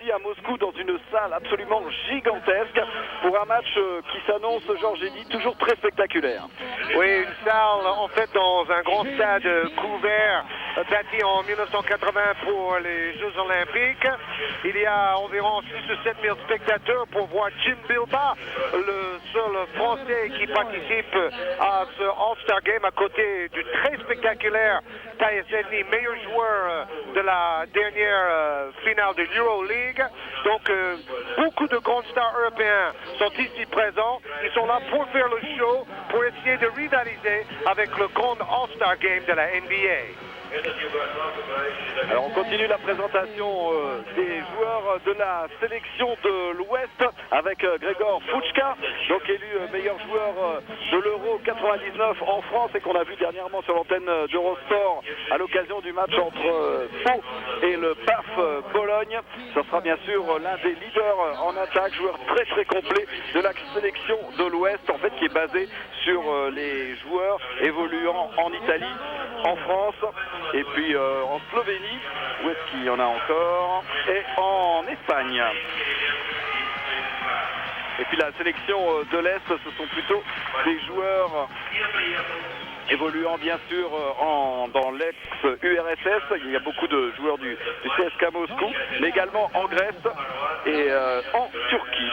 ici à Moscou dans une salle absolument gigantesque pour un match qui s'annonce, Georges Eddy, toujours très spectaculaire. Oui, une salle en fait dans un grand stade couvert bâti en 1980 pour les Jeux Olympiques. Il y a environ 6 ou 7 000 spectateurs pour voir Jim Bilba, le seul Français qui participe à ce All-Star Game à côté du très spectaculaire Tyus Edney, meilleur joueur de la dernière finale de l'Euroleague. Donc beaucoup de grands stars européens sont ici présents. Ils sont là pour faire le show, pour essayer de rivaliser avec le grand All-Star Game de la NBA. Alors on continue la présentation des joueurs de la sélection de l'Ouest avec Grégor Fuchka, donc élu meilleur joueur de l'Euro 99 en France et qu'on a vu dernièrement sur l'antenne d'Eurosport à l'occasion du match entre Pau et le PAF Bologne. Ce sera bien sûr l'un des leaders en attaque, joueur très très complet de la sélection de l'Ouest, en fait qui est basé sur les joueurs évoluant en Italie, en France et puis en Slovénie, où est-ce qu'il y en a encore, et en Espagne. Et puis la sélection de l'Est, ce sont plutôt des joueurs évoluant bien sûr dans l'ex-URSS. Il y a beaucoup de joueurs du CSKA Moscou, mais également en Grèce et en Turquie.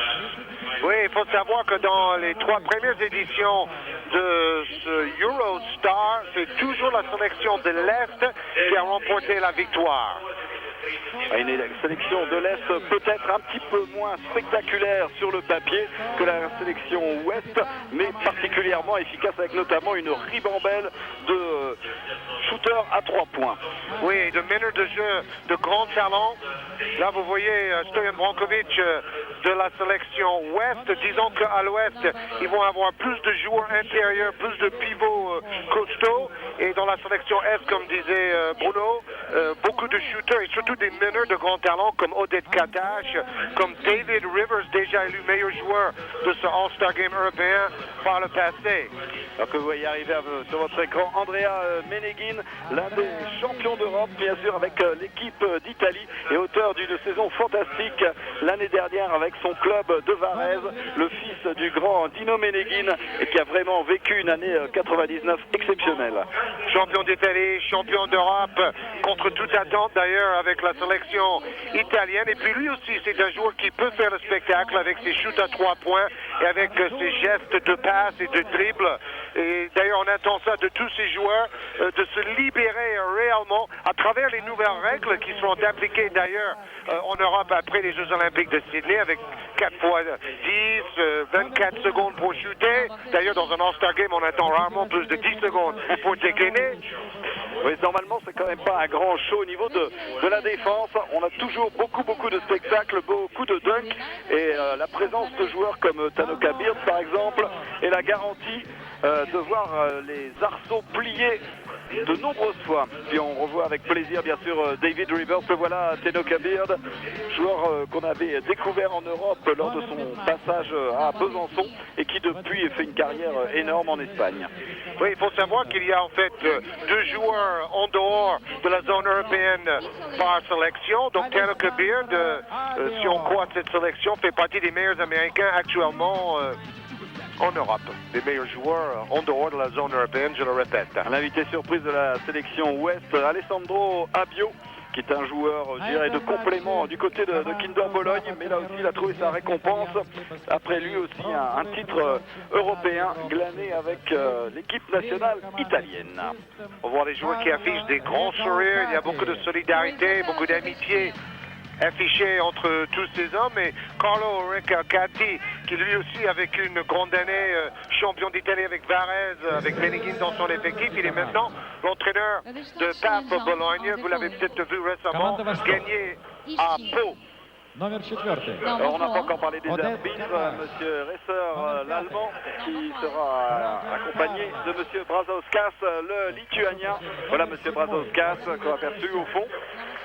Oui, il faut savoir que dans les 3 premières éditions de ce Eurostar, c'est toujours la sélection de l'Est qui a remporté la victoire. Une sélection de l'Est peut-être un petit peu moins spectaculaire sur le papier que la sélection Ouest, mais particulièrement efficace avec notamment une ribambelle de shooters à 3 points. Oui, de meneurs de jeu de grand talent. Là, vous voyez Stoyan Brankovic de la sélection Ouest. Disons qu'à l'Ouest, ils vont avoir plus de joueurs intérieurs, plus de pivots costauds. Et dans la sélection Est, comme disait Bruno, beaucoup de shooters et surtout des meneurs de grand talent comme Odette Katash, comme David Rivers, déjà élu meilleur joueur de ce All-Star Game européen par le passé. Alors que vous voyez arriver sur votre écran Andrea Meneguin, l'un des champions d'Europe, bien sûr, avec l'équipe d'Italie et auteur d'une saison fantastique l'année dernière avec son club de Varese, le fils du grand Dino Meneguin, et qui a vraiment vécu une année 99 exceptionnelle. Champion d'Italie, champion d'Europe, contre toute attente d'ailleurs avec la sélection italienne. Et puis lui aussi, c'est un joueur qui peut faire le spectacle avec ses shoots à 3 points et avec ses gestes de passe et de dribble. Et d'ailleurs, on attend ça de tous ces joueurs, de se libérer réellement à travers les nouvelles règles qui seront appliquées d'ailleurs en Europe après les Jeux Olympiques de Sydney avec 4 fois 10, 24 secondes pour shooter. D'ailleurs, dans un All-Star Game, on attend rarement plus de 10 secondes pour dégainer. Oui, normalement, c'est quand même pas un grand show au niveau de la défense. On a toujours beaucoup de spectacles, beaucoup de dunks. Et la présence de joueurs comme Tanoka Beard, par exemple, est la garantie de voir les arceaux pliés de nombreuses fois. Puis on revoit avec plaisir, bien sûr, David Rivers. Le voilà, Tanoka Beard, joueur qu'on avait découvert en Europe lors de son passage à Besançon et qui depuis fait une carrière énorme en Espagne. Oui, il faut savoir qu'il y a en fait 2 joueurs en dehors de la zone européenne par sélection. Donc Tanoka Beard, si on croit cette sélection, fait partie des meilleurs Américains actuellement en Europe. Les meilleurs joueurs en dehors de la zone européenne, je le répète. L'invité surprise de la sélection Ouest, Alessandro Abio, qui est un joueur, je dirais, de complément du côté de Kinder Bologne, mais là aussi il a trouvé sa récompense. Après lui aussi un titre européen glané avec l'équipe nationale italienne. On voit les joueurs qui affichent des grands sourires, il y a beaucoup de solidarité, beaucoup d'amitié affiché entre tous ces hommes, et Carlo Riccati, qui lui aussi avec une grande année champion d'Italie avec Varese, avec Meneguin dans son effectif, il est maintenant l'entraîneur de PAF Bologne. Vous l'avez peut-être vu récemment gagner à Pau. Alors on n'a pas encore parlé des arbitres, monsieur Resser, l'allemand, qui sera accompagné de monsieur Brazauskas, le lituanien. Voilà monsieur Brazauskas qu'on a aperçu au fond.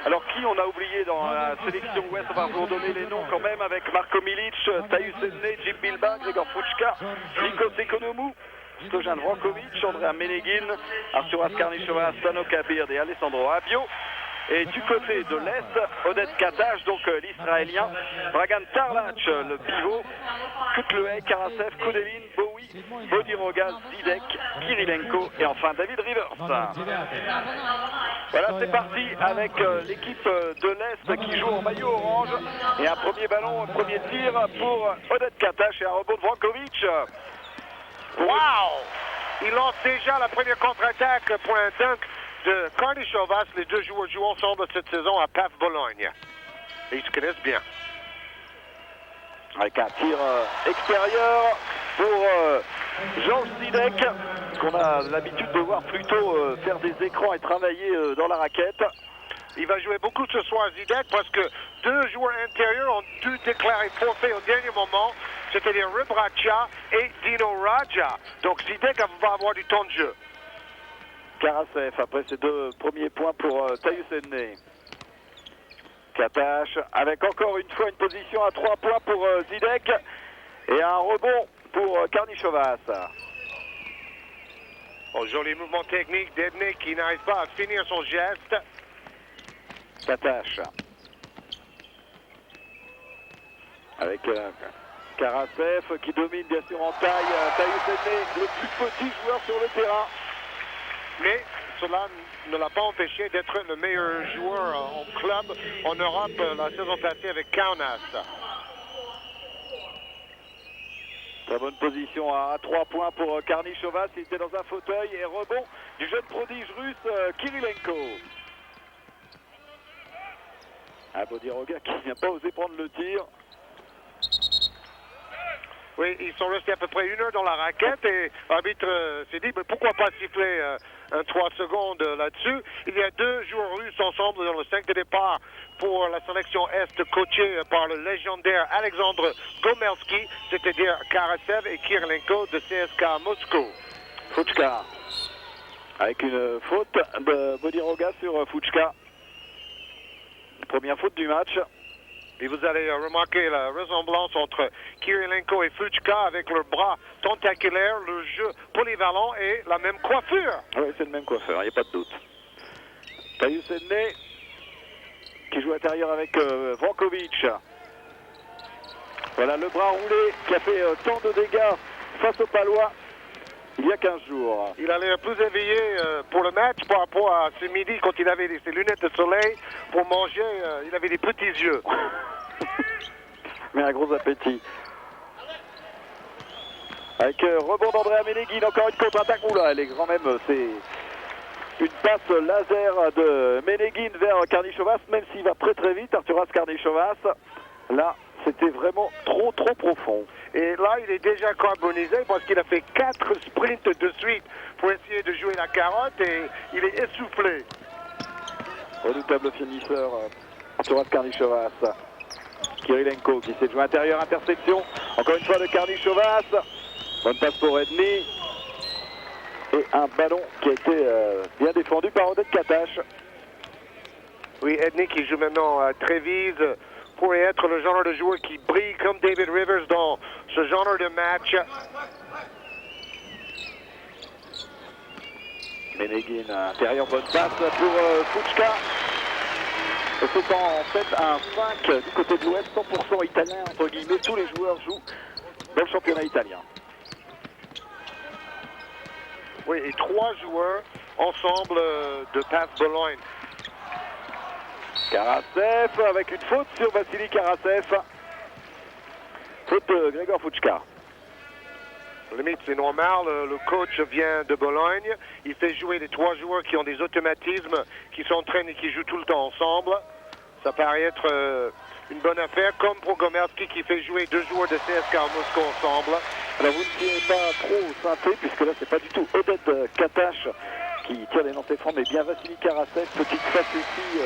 Alors qui on a oublié dans la sélection Ouest? On va vous donner les noms quand même avec Marko Milic, Tyus Edney, Jim Bilba, Grégor Fuchka, Nikos Ekonomou, Stojan Brankovic, Andrea Meneguin, Arturas Karnišovas, Tanoka Beard et Alessandro Abio. Et du côté de l'Est, Oded Katash, donc l'Israélien, Dragan Tarlach, le pivot, Kutley, Karasev, Koudelin, Bowie, Bodiroga, Zidek, Kirilenko et enfin David Rivers. Voilà, c'est parti avec l'équipe de l'Est qui joue en maillot orange. Et un premier ballon, un premier tir pour Oded Katash et un rebond de Vrankovic. Wow! Il lance déjà la première contre-attaque pour un dunk de Karnišovas. Les deux joueurs jouent ensemble cette saison à PAF Bologne. Et ils se connaissent bien. Avec un tir extérieur pour Georges Zidek, qu'on a l'habitude de voir plutôt faire des écrans et travailler dans la raquette. Il va jouer beaucoup ce soir, Zidek, parce que deux joueurs intérieurs ont dû déclarer forfait au dernier moment, c'est-à-dire Rebracha et Dino Radja. Donc Zidek va avoir du temps de jeu. Karasev, après ses deux premiers points pour Tyus Edney. Katash, avec encore une fois une position à 3 points pour Zidek et un rebond pour Karnišovas. Oh, joli mouvement technique d'Edney qui n'arrive pas à finir son geste. Katash. Avec Karasev qui domine bien sûr en taille. Tyus Edney, le plus petit joueur sur le terrain. Mais cela ne l'a pas empêché d'être le meilleur joueur en club en Europe la saison passée avec Kaunas. Très bonne position à 3 points pour Karnišovas. Il était dans un fauteuil et rebond du jeune prodige russe Kirilenko. Bodiroga qui n'a pas osé prendre le tir. Oui, ils sont restés à peu près 1 heure dans la raquette et l'arbitre s'est dit mais pourquoi pas siffler un 3 secondes là-dessus. Il y a deux joueurs russes ensemble dans le 5 de départ pour la sélection Est coachée par le légendaire Alexandre Gomelski, c'est-à-dire Karasev et Kirilenko de CSK Moscou. Fuchka, avec une faute de Bodiroga sur Fuchka. Première faute du match. Et vous allez remarquer la ressemblance entre Kirilenko et Fuchka avec leurs bras tentaculaires, le jeu polyvalent et la même coiffure. Oui, c'est le même coiffeur, il n'y a pas de doute. Tyus Edney qui joue intérieur avec Vrankovic. Voilà le bras roulé qui a fait tant de dégâts face aux Palois il y a 15 jours. Il a l'air plus éveillé pour le match par rapport à ce midi quand il avait ses lunettes de soleil pour manger. Il avait des petits yeux. Mais un gros appétit. Avec rebond d'Andrea Ménéguine, encore une contre-attaque. Oula, elle est quand même, c'est une passe laser de Ménéguine vers Karnišovas, même s'il va très très vite, Arturas Karnišovas. Là, c'était vraiment trop profond. Et là, il est déjà carbonisé parce qu'il a fait 4 sprints de suite pour essayer de jouer la carotte et il est essoufflé. Redoutable finisseur, Arturas Karnišovas. Kirilenko qui s'est joué intérieur, interception. Encore une fois de Karnišovas. Bonne passe pour Edney. Et un ballon qui a été bien défendu par Oded Katash. Oui, Edney qui joue maintenant à Trévise pourrait être le genre de joueur qui brille comme David Rivers dans ce genre de match. Ménéguine, intérieur, bonne passe pour Fuchka. C'est en fait un 5 du côté de l'Ouest, 100% italien, entre guillemets. Tous les joueurs jouent dans le championnat italien. Oui, et 3 joueurs ensemble de PAF Bologne. Karasev avec une faute sur Vassili Karasev. Faute de Gregor Fuchka. Limite, c'est normal, le coach vient de Bologne. Il fait jouer les 3 joueurs qui ont des automatismes, qui s'entraînent et qui jouent tout le temps ensemble. Ça paraît être une bonne affaire, comme pour Gomelski qui fait jouer 2 joueurs de CSK Moscou ensemble. Alors vous ne tirez pas trop au synthé, puisque là c'est pas du tout Oded Katash qui tire les lancers francs, mais bien Vassili Karasev, petite face ici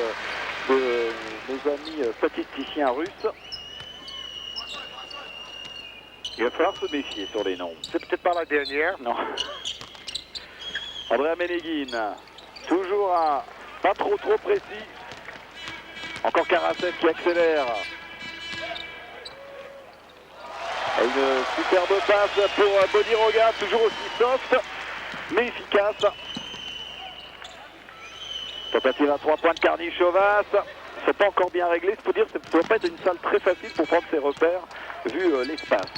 de nos amis statisticiens russes. Il va falloir se méfier sur les noms. C'est peut-être pas la dernière. Non. Andrea Ménéguine, toujours pas trop précis. Encore Karasev qui accélère. Une superbe passe pour Bodiroga, toujours aussi soft, mais efficace. Tentative à 3 points de Karnišovas. C'est pas encore bien réglé. Il faut dire que ça ne doit pas être une salle très facile pour prendre ses repères, vu l'espace.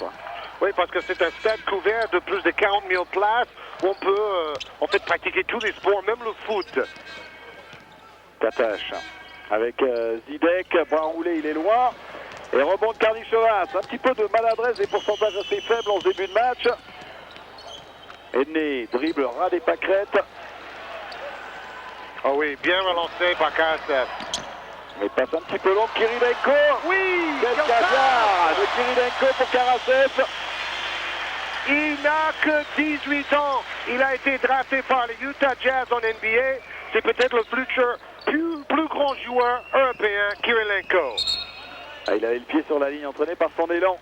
Oui, parce que c'est un stade couvert de plus de 40 000 places où on peut en fait pratiquer tous les sports, même le foot. Tatache avec Zidek, bras roulé, il est loin. Et rebond de Karnišovas. Un petit peu de maladresse, des pourcentages assez faibles en ce début de match. Edney dribble ras des pâquerettes. Ah oui, bien relancé par Karasev. Mais passe un petit peu long, Kirilenko. Oui, Quel caviar de Kirilenko pour Karasev. Il n'a que 18 ans. Il a été drafté par les Utah Jazz en NBA. C'est peut-être le futur plus grand joueur européen, Kirilenko. Ah, il avait le pied sur la ligne, entraîné par son élan.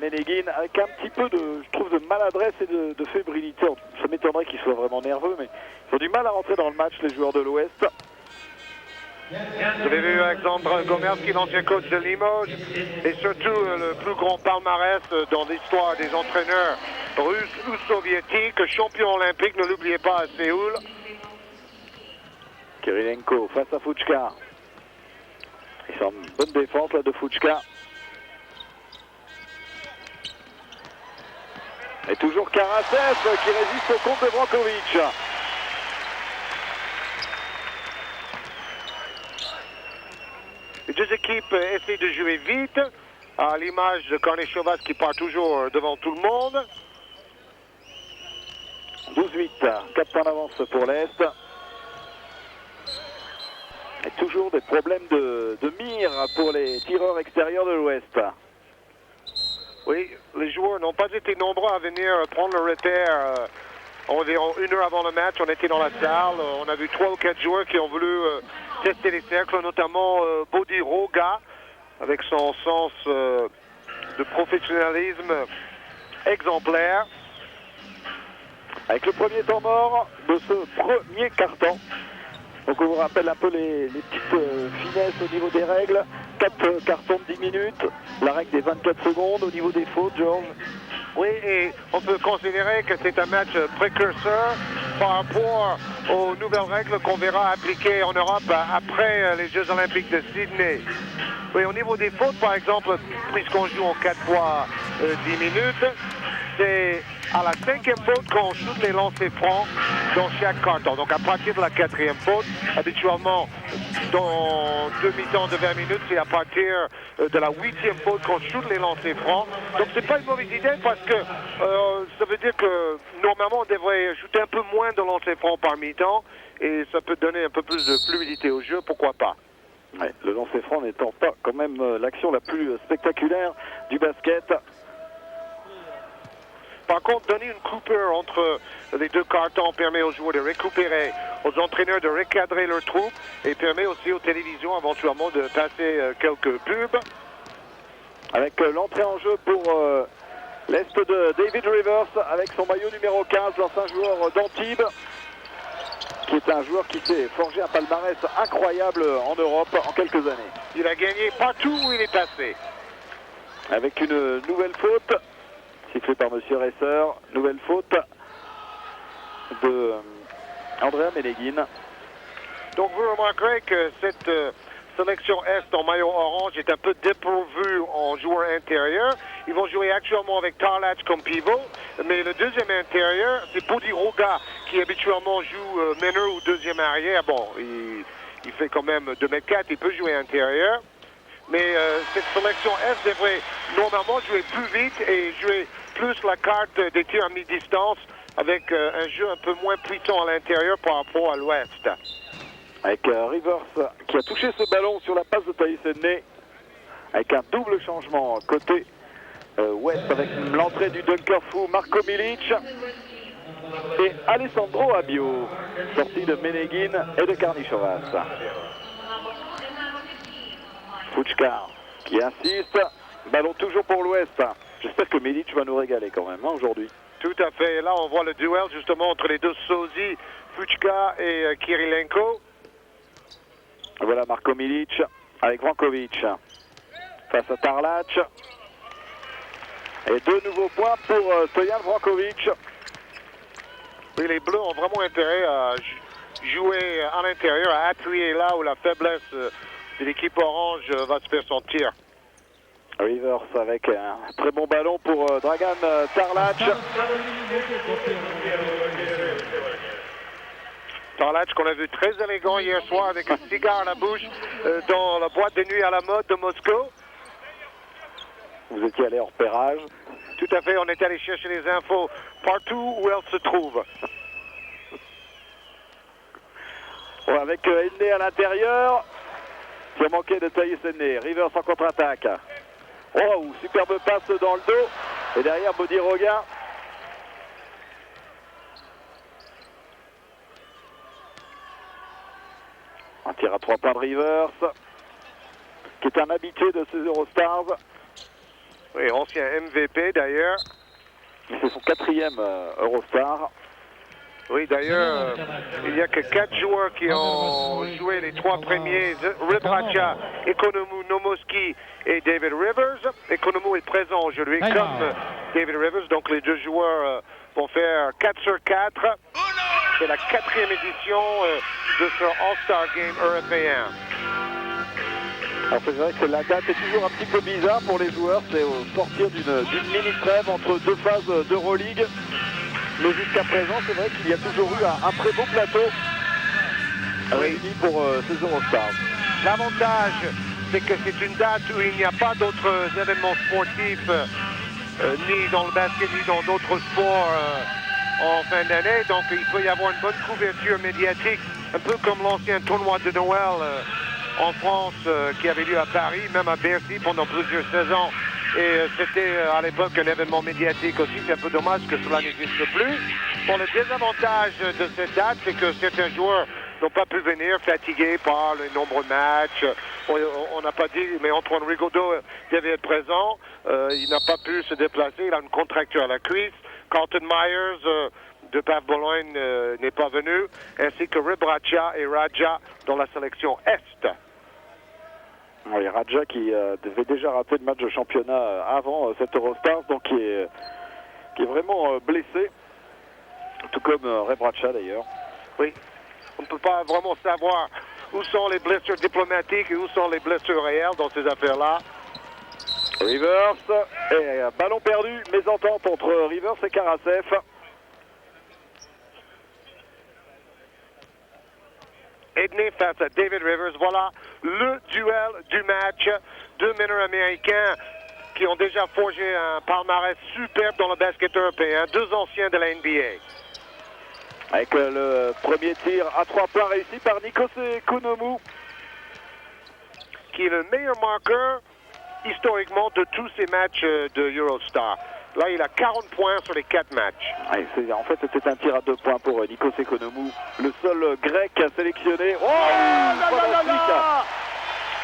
Ménéguine avec un petit peu de, je trouve, de maladresse et de fébrilité. Ça m'étonnerait qu'il soit vraiment nerveux, mais ils ont du mal à rentrer dans le match, les joueurs de l'Ouest. Vous avez vu Alexandre Gomerski, l'ancien coach de Limoges, et surtout le plus grand palmarès dans l'histoire des entraîneurs russes ou soviétiques, champion olympique, ne l'oubliez pas, à Séoul. Kirilenko face à Fučka. Ils sont en bonne défense là de Fučka. Et toujours Karasev qui résiste au compte de Brankovic. Les deux équipes essaient de jouer vite, à l'image de Karnišovas qui part toujours devant tout le monde. 12-8, 4 points d'avance pour l'Est. Et toujours des problèmes de mire pour les tireurs extérieurs de l'Ouest. Oui, les joueurs n'ont pas été nombreux à venir prendre le repère. Environ 1 heure avant le match, on était dans la salle. On a vu 3 ou 4 joueurs qui ont voulu tester les cercles, notamment Bodiroga, avec son sens de professionnalisme exemplaire. Avec le premier temps mort de ce premier carton. Donc on vous rappelle un peu les petites finesses au niveau des règles. 4 cartons de 10 minutes, la règle des 24 secondes au niveau des fautes, Georges. Oui, et on peut considérer que c'est un match précurseur par rapport aux nouvelles règles qu'on verra appliquées en Europe après les Jeux Olympiques de Sydney. Oui, au niveau des fautes, par exemple, puisqu'on joue en 4 fois 10 minutes, c'est à la 5e faute qu'on shoot les lancers francs dans chaque carton. Donc à partir de la 4e faute, habituellement dans 2 mi-temps de 20 minutes, c'est à partir de la 8e faute qu'on shoot les lancers francs. Donc c'est pas une mauvaise idée parce que ça veut dire que normalement on devrait shooter un peu moins de lancers francs par mi-temps et ça peut donner un peu plus de fluidité au jeu, pourquoi pas. Ouais, le lancer franc n'étant pas quand même l'action la plus spectaculaire du basket. Par contre, donner une coupure entre les 2 cartons permet aux joueurs de récupérer, aux entraîneurs de recadrer leurs troupes et permet aussi aux télévisions éventuellement de passer quelques pubs. Avec l'entrée en jeu pour l'Est de David Rivers avec son maillot numéro 15, l'ancien joueur d'Antibes, qui est un joueur qui s'est forgé un palmarès incroyable en Europe en quelques années. Il a gagné partout où il est passé. Avec une nouvelle faute. Sifflé par Monsieur Resser, nouvelle faute de Andrea Ménéguine. Donc vous remarquerez que cette sélection Est en maillot orange est un peu dépourvue en joueur intérieur. Ils vont jouer actuellement avec Tarlac comme pivot, mais le deuxième intérieur, c'est Bodiroga qui habituellement joue meneur ou deuxième arrière. Bon, il fait quand même 2m4, il peut jouer intérieur. Mais cette sélection F devrait normalement jouer plus vite et jouer plus la carte des tirs à mi-distance avec un jeu un peu moins puissant à l'intérieur par rapport à l'Ouest. Avec Rivers qui a touché ce ballon sur la passe de Thaïs Edney avec un double changement côté Ouest avec l'entrée du dunker fou Marko Milic et Alessandro Abio, sorti de Ménéguine et de Karnišovas. Fučka qui insiste, ballon toujours pour l'Ouest. J'espère que Milic va nous régaler quand même aujourd'hui. Tout à fait, et là on voit le duel justement entre les deux sosies, Fučka et Kirilenko. Voilà Marko Milic avec Brankovic face à Tarlac. Et 2 nouveaux points pour Stojan Brankovic. Oui, les Bleus ont vraiment intérêt à jouer à l'intérieur, à appuyer là où la faiblesse de l'équipe orange va se faire sentir. Rivers avec un très bon ballon pour Dragan Tarlac. Tarlac qu'on a vu très élégant hier soir avec un cigare à la bouche dans la boîte de nuit à la mode de Moscou. Vous étiez allé en repérage. Tout à fait, on est allé chercher les infos partout où elles se trouvent. Bon, avec Henné à l'intérieur, qui a manqué de tailler Henné. Rivers en contre-attaque. Oh, superbe passe dans le dos. Et derrière, Bodiroga. Un tir à 3 points de Rivers, qui est un habitué de ces Eurostars. Oui, ancien MVP d'ailleurs. C'est son 4e Eurostar. Oui, d'ailleurs, il n'y a que 4 joueurs qui ont joué les 3 premiers, Rebraca, Economou, Nomoski et David Rivers. Economou est présent aujourd'hui comme David Rivers, donc les 2 joueurs vont faire 4 sur 4. C'est la 4e édition de ce All-Star Game européen. Alors c'est vrai que la date est toujours un petit peu bizarre pour les joueurs, c'est au sortir d'une mini-trêve entre 2 phases d'Euroleague. Mais jusqu'à présent, c'est vrai qu'il y a toujours eu un très beau plateau réuni pour ces Eurostars. L'avantage, c'est que c'est une date où il n'y a pas d'autres événements sportifs, ni dans le basket, ni dans d'autres sports en fin d'année. Donc il peut y avoir une bonne couverture médiatique, un peu comme l'ancien tournoi de Noël en France qui avait lieu à Paris, même à Bercy pendant plusieurs saisons. Et c'était à l'époque un événement médiatique aussi. C'est un peu dommage que cela n'existe plus. Bon, le désavantage de cette date, c'est que certains joueurs n'ont pas pu venir, fatigués par les nombreux matchs. On n'a pas dit, mais Antoine Rigaudot devait être présent. Il n'a pas pu se déplacer. Il a une contracture à la cuisse. Carlton Myers de PAF Bologne n'est pas venu, ainsi que Rebraca et Raja dans la sélection Est. Oui, Raja qui devait déjà rater le match de championnat avant cette Eurostars, donc qui est vraiment blessé, tout comme Rebraca d'ailleurs. Oui, on ne peut pas vraiment savoir où sont les blessures diplomatiques et où sont les blessures réelles dans ces affaires-là. Rivers, et ballon perdu, mésentente entre Rivers et Karasev. Edney face à David Rivers. Voilà le duel du match. 2 meneurs américains qui ont déjà forgé un palmarès superbe dans le basket européen. 2 anciens de la NBA. Avec le premier tir à 3 points réussi par Nikos Economou, qui est le meilleur marqueur historiquement de tous ces matchs de Eurostar. Là, il a 40 points sur les 4 matchs. En fait, c'était un tir à 2 points pour Nikos Economou, le seul grec sélectionné. Oh,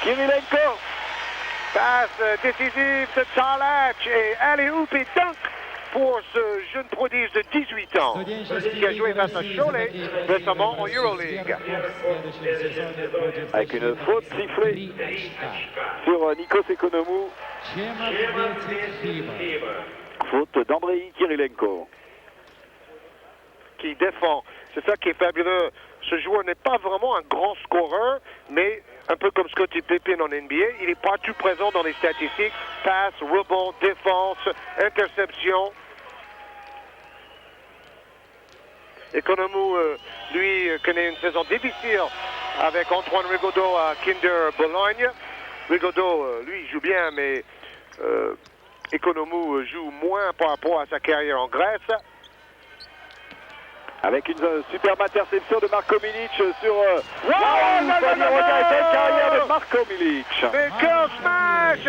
Kirilenko. Passe décisive de Tarlac et alley-oop et dunk pour ce jeune prodige de 18 ans qui a joué face à Cholet récemment en Euroleague. Avec une faute sifflée sur Nikos Economou. Faute d'Andrei Kirilenko. Qui défend. C'est ça qui est fabuleux. Ce joueur n'est pas vraiment un grand scoreur, mais un peu comme Scottie Pippen en NBA, il est partout présent dans les statistiques. Passe, rebond, défense, interception. Economou, lui, connaît une saison difficile avec Antoine Rigaudot à Kinder Bologne. Rigaudot, lui, joue bien, mais Economou joue moins par rapport à sa carrière en Grèce. Avec une superbe interception de Marko Milic sur... carrière de Marko Milic. Mais quel smash!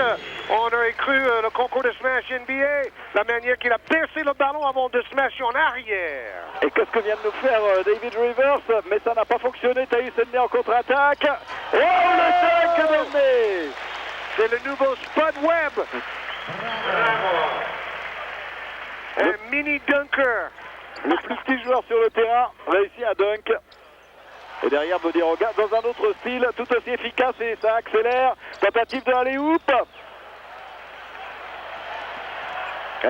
On aurait cru le concours de smash NBA, la manière qu'il a percé le ballon avant de smasher en arrière. Et qu'est-ce que vient de nous faire David Rivers? Mais ça n'a pas fonctionné. Taïs Henné en contre-attaque. Oh, le 5 d'Henné! C'est le nouveau Spud Webb. Un mini dunker. Le plus petit joueur sur le terrain réussit à dunk. Et derrière Bodiroga, dans un autre style, tout aussi efficace et ça accélère. Tentative de alley-oop.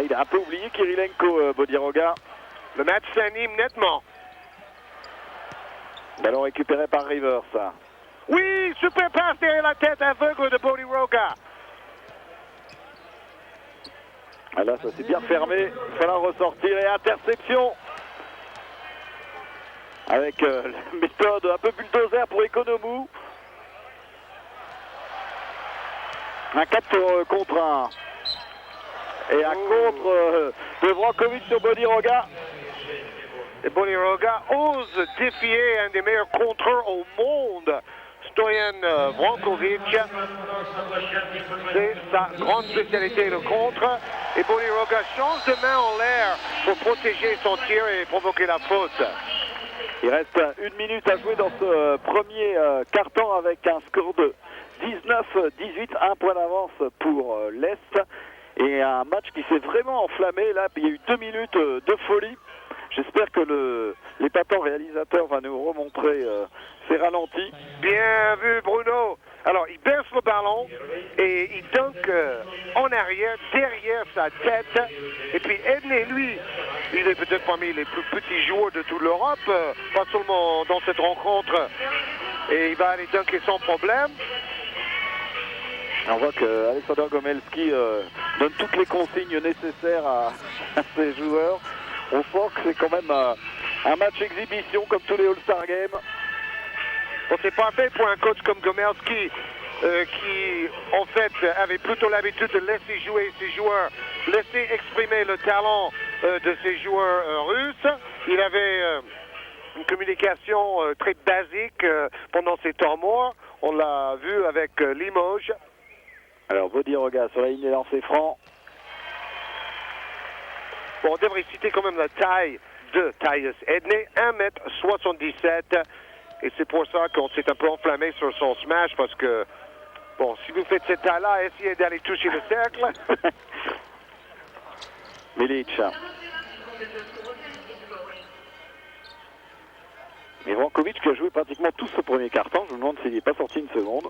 Il a un peu oublié Kirilenko, Bodiroga. Le match s'anime nettement. Ballon récupéré par Rivers. Oui, super passe derrière la tête aveugle de Bodiroga. Ah là, ça s'est bien fermé. Il fallait ressortir et interception. Avec la méthode un peu bulldozer pour Economou. Un 4 contre 1. Et un contre de Vrankovic sur Bodiroga. Et Bodiroga ose défier un des meilleurs contreurs au monde, Stoyan Vrankovic. C'est sa grande spécialité, le contre. Et Bodiroga change de main en l'air pour protéger son tir et provoquer la faute. Il reste 1 minute à jouer dans ce premier quart-temps avec un score de 19-18, un point d'avance pour l'Est. Et un match qui s'est vraiment enflammé. Là, il y a eu 2 minutes de folie. J'espère que l'épatant réalisateur va nous remontrer ses ralentis. Bien vu, Bruno. Alors, il baisse le ballon et il dunk en arrière, derrière sa tête. Et puis, Edney, lui, il est peut-être parmi les plus petits joueurs de toute l'Europe, pas seulement dans cette rencontre. Et il va aller dunker sans problème. On voit que Alexander Gomelski donne toutes les consignes nécessaires à ses joueurs. On sent que c'est quand même un match exhibition comme tous les All-Star Games. Bon, c'est parfait pour un coach comme Gomelski qui, en fait, avait plutôt l'habitude de laisser jouer ses joueurs, laisser exprimer le talent de ses joueurs russes. Il avait une communication très basique pendant ses temps morts. On l'a vu avec Limoges. Alors, Bodiroga sur la ligne des lancers francs. Bon, on devrait citer quand même la taille de Tyus Edney, 1m77. Et c'est pour ça qu'on s'est un peu enflammé sur son smash parce que, bon, si vous faites cette taille-là, essayez d'aller toucher le cercle. Milic. Et Vrankovic qui a joué pratiquement tout ce premier quart-temps. Je me demande s'il n'est pas sorti une seconde.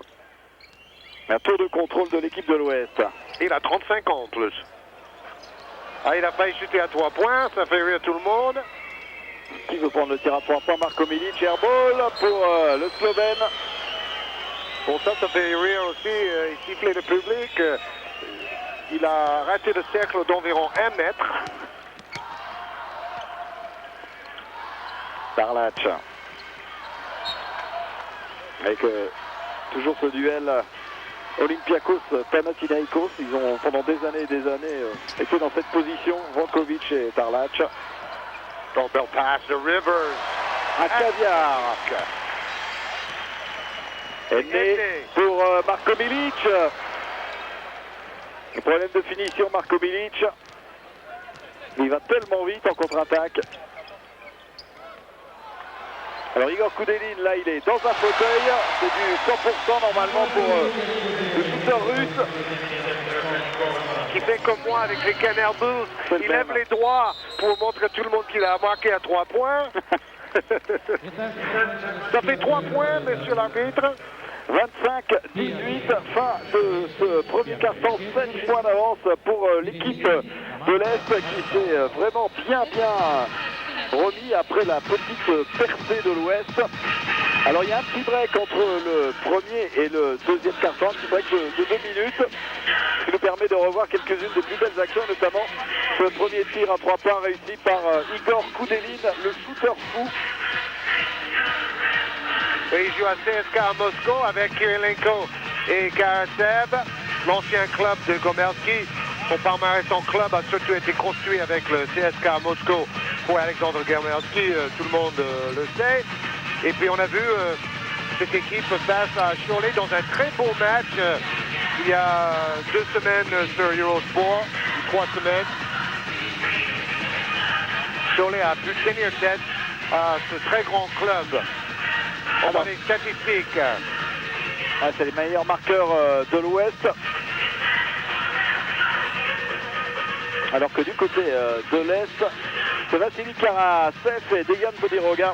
Un tour de contrôle de l'équipe de l'Ouest. Il a 35 ans en plus. Ah, il a failli chuter à 3 points, ça fait rire tout le monde. Qui veut prendre le tir à 3 points? Marko Milic, airball pour le Slovène. Bon, ça fait rire aussi, il sifflait le public. Il a raté le cercle d'environ 1 mètre. Tarlac. Avec toujours ce duel Olympiakos-Panathinaikos. Ils ont pendant des années été dans cette position, Vrankovic et Tarlac. Bell pass de Rivers. Un caviar. Edney pour Marko Milic. Le problème de finition, Marko Milic. Il va tellement vite en contre-attaque. Alors Igor Koudelin, là il est dans un fauteuil, c'est du 100% normalement pour le shooter russe. Qui fait comme moi avec les Canal Bulls, il lève les doigts pour montrer à tout le monde qu'il a marqué à 3 points. Ça fait 3 points, monsieur l'arbitre. 25-18, fin de ce premier quart-temps, 7 points d'avance pour l'équipe de l'Est qui s'est vraiment bien remis après la petite percée de l'Ouest. Alors il y a un petit break entre le premier et le deuxième quart-temps, un petit break de 2 minutes, qui nous permet de revoir quelques-unes des plus belles actions, notamment ce premier tir à 3 points réussi par Igor Koudelin, le shooter fou. Et il joue à CSKA Moscou avec Kirilenko et Karasev, l'ancien club de Gomelski. Son palmarès en club a surtout été construit avec le CSKA Moscou pour Alexander Gomelski, tout le monde le sait. Et puis on a vu cette équipe face à Cholet dans un très beau match il y a 2 semaines sur Eurosport, 3 semaines. Cholet a pu tenir tête à ce très grand club. On voit les statistiques. Ah, c'est les meilleurs marqueurs de l'Ouest. Alors que du côté de l'Est, c'est Vassili Karasev et Dejan Bodiroga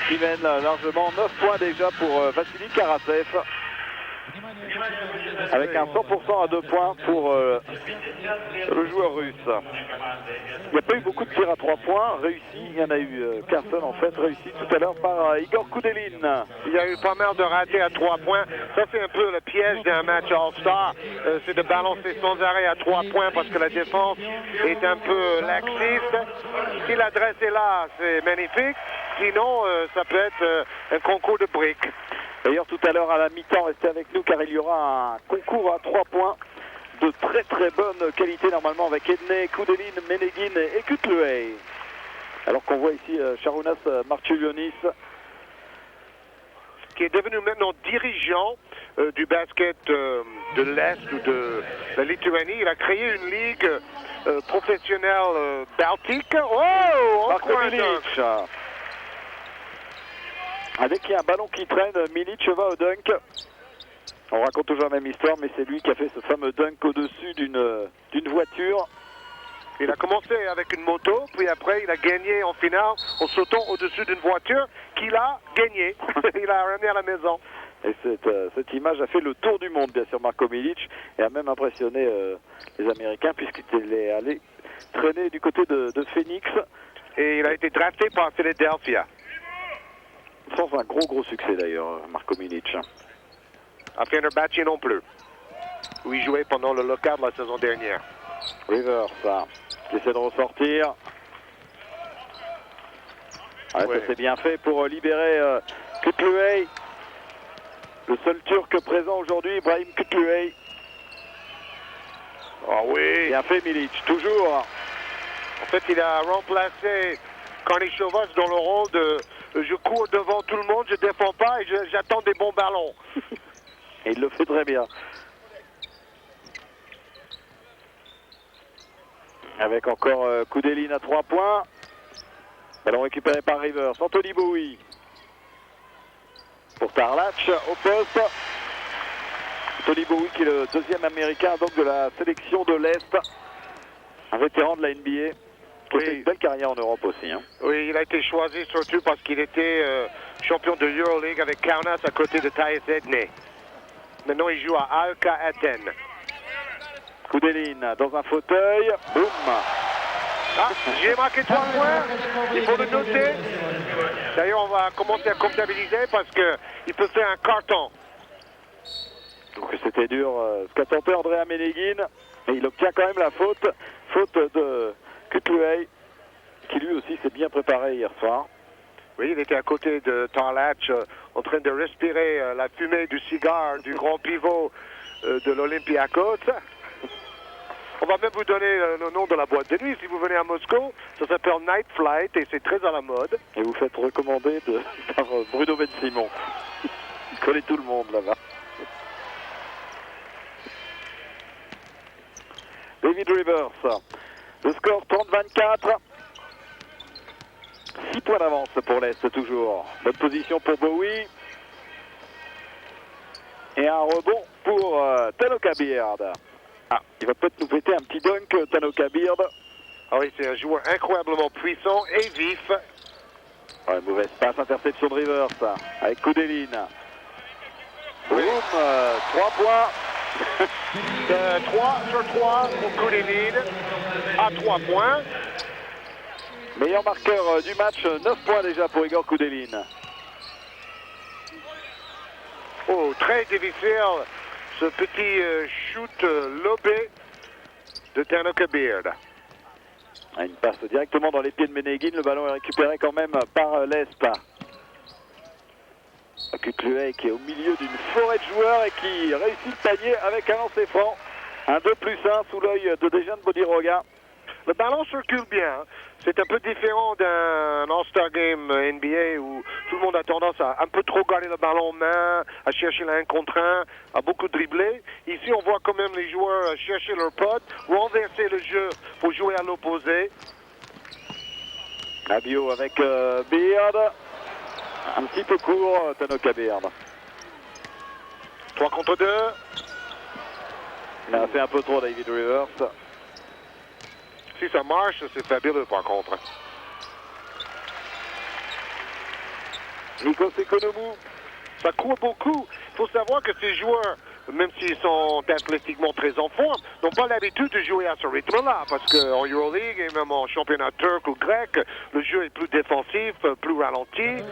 qui mènent largement 9 points déjà pour Vassili Karasev. avec un 100% à 2 points pour le joueur russe. Il n'y a pas eu beaucoup de tirs à 3 points réussis, il y en a eu qu'un seul en fait, réussi tout à l'heure par Igor Koudelin. Il y a eu pas mal de ratés à 3 points. Ça, c'est un peu le piège d'un match All-Star. C'est de balancer sans arrêt à 3 points parce que la défense est un peu laxiste. Si l'adresse est là, c'est magnifique. Sinon, ça peut être un concours de briques. D'ailleurs, tout à l'heure à la mi-temps, restez avec nous car il y aura un concours à 3 points de très très bonne qualité normalement avec Edney, Koudelin, Meneghin et Kutluay. Alors qu'on voit ici Sharunas Marčiulionis, qui est devenu maintenant dirigeant du basket de l'Est ou de la Lituanie. Il a créé une ligue professionnelle baltique. Oh! Marko Milic. Dès qu'il y a un ballon qui traîne, Milic va au dunk. On raconte toujours la même histoire, mais c'est lui qui a fait ce fameux dunk au-dessus d'une voiture. Il a commencé avec une moto, puis après il a gagné en finale en sautant au-dessus d'une voiture qu'il a gagné. Il a ramené à la maison. Et cette image a fait le tour du monde, bien sûr, Marko Milic, et a même impressionné les Américains puisqu'il est allé traîner du côté de Phoenix. Et il a été drafté par Philadelphia. Sans un gros succès d'ailleurs, Marko Milic. À Fenerbahce non plus, où il jouait pendant le local de la saison dernière. Rivers, qui essaie de ressortir. Ouais, ouais. Ça c'est bien fait pour libérer Kutluay. Le seul Turc présent aujourd'hui, Ibrahim Kutluay. Ah oui. Bien fait Milic, toujours. En fait, il a remplacé Karnišovas dans le rôle de je cours devant tout le monde, je défends pas et j'attends des bons ballons. Et il le fait très bien. Avec encore Koudelin à 3 points. Ballon récupéré par Rivers. Anthony Bowie. Pour Tarlac au poste. Anthony Bowie qui est le deuxième américain donc de la sélection de l'Est. Un vétéran de la NBA. Qui a fait une belle carrière en Europe aussi. Hein. Oui, il a été choisi surtout parce qu'il était champion de Euroleague avec Kaunas à côté de Thais Edney. Maintenant, il joue à Alka Athènes. Koudelin dans un fauteuil. Boum. Ah, j'ai marqué 3 points. Il faut le noter. D'ailleurs, on va commencer à comptabiliser parce qu'il peut faire un carton. Donc c'était dur ce qu'a tenté Andrea Meneghin. Et il obtient quand même la faute. Faute de Kutluay, qui lui aussi s'est bien préparé hier soir. Oui, il était à côté de Tarlac, en train de respirer la fumée du cigare du grand pivot de l'Olympiakos. On va même vous donner le nom de la boîte de nuit si vous venez à Moscou. Ça s'appelle Night Flight et c'est très à la mode. Et vous faites recommander par Bruno Ben-Simon. Il connaît tout le monde là-bas. David Rivers. Le score 30-24. 6 points d'avance pour l'Est toujours. Bonne position pour Bowie. Et un rebond pour Tanoka Beard. Ah, il va peut-être nous péter un petit dunk, Tanoka Beard. Ah oui, c'est un joueur incroyablement puissant et vif. Ouais, mauvaise passe, interception de Rivers avec Koudelin. Oui. Boum, 3 points. 3 sur 3 pour Koudelin à 3 points. Meilleur marqueur du match, 9 points déjà pour Igor Koudelin. Oh, très difficile ce petit shoot lobé de Tanoka Beard. Une passe directement dans les pieds de Meneghin, le ballon est récupéré quand même par l'Est. Kutluay qui est au milieu d'une forêt de joueurs et qui réussit le panier avec un lancer franc. Un 2+1 sous l'œil de Dejan Bodiroga. Le ballon circule bien. C'est un peu différent d'un All-Star Game NBA où tout le monde a tendance à un peu trop garder le ballon en main, à chercher l'un contre un, à beaucoup dribbler. Ici, on voit quand même les joueurs chercher leur pote, renverser le jeu pour jouer à l'opposé. Abio avec Beard. Un petit peu court, Tanoka Beard. 3 contre 2. Il a fait un peu trop David Rivers. Si ça marche, c'est fabuleux par contre. Nikos Economou. Ça court beaucoup. Il faut savoir que ces joueurs, même s'ils sont athlétiquement très en forme, n'ont pas l'habitude de jouer à ce rythme-là, parce qu'en Euroleague et même en championnat turc ou grec, le jeu est plus défensif, plus ralenti,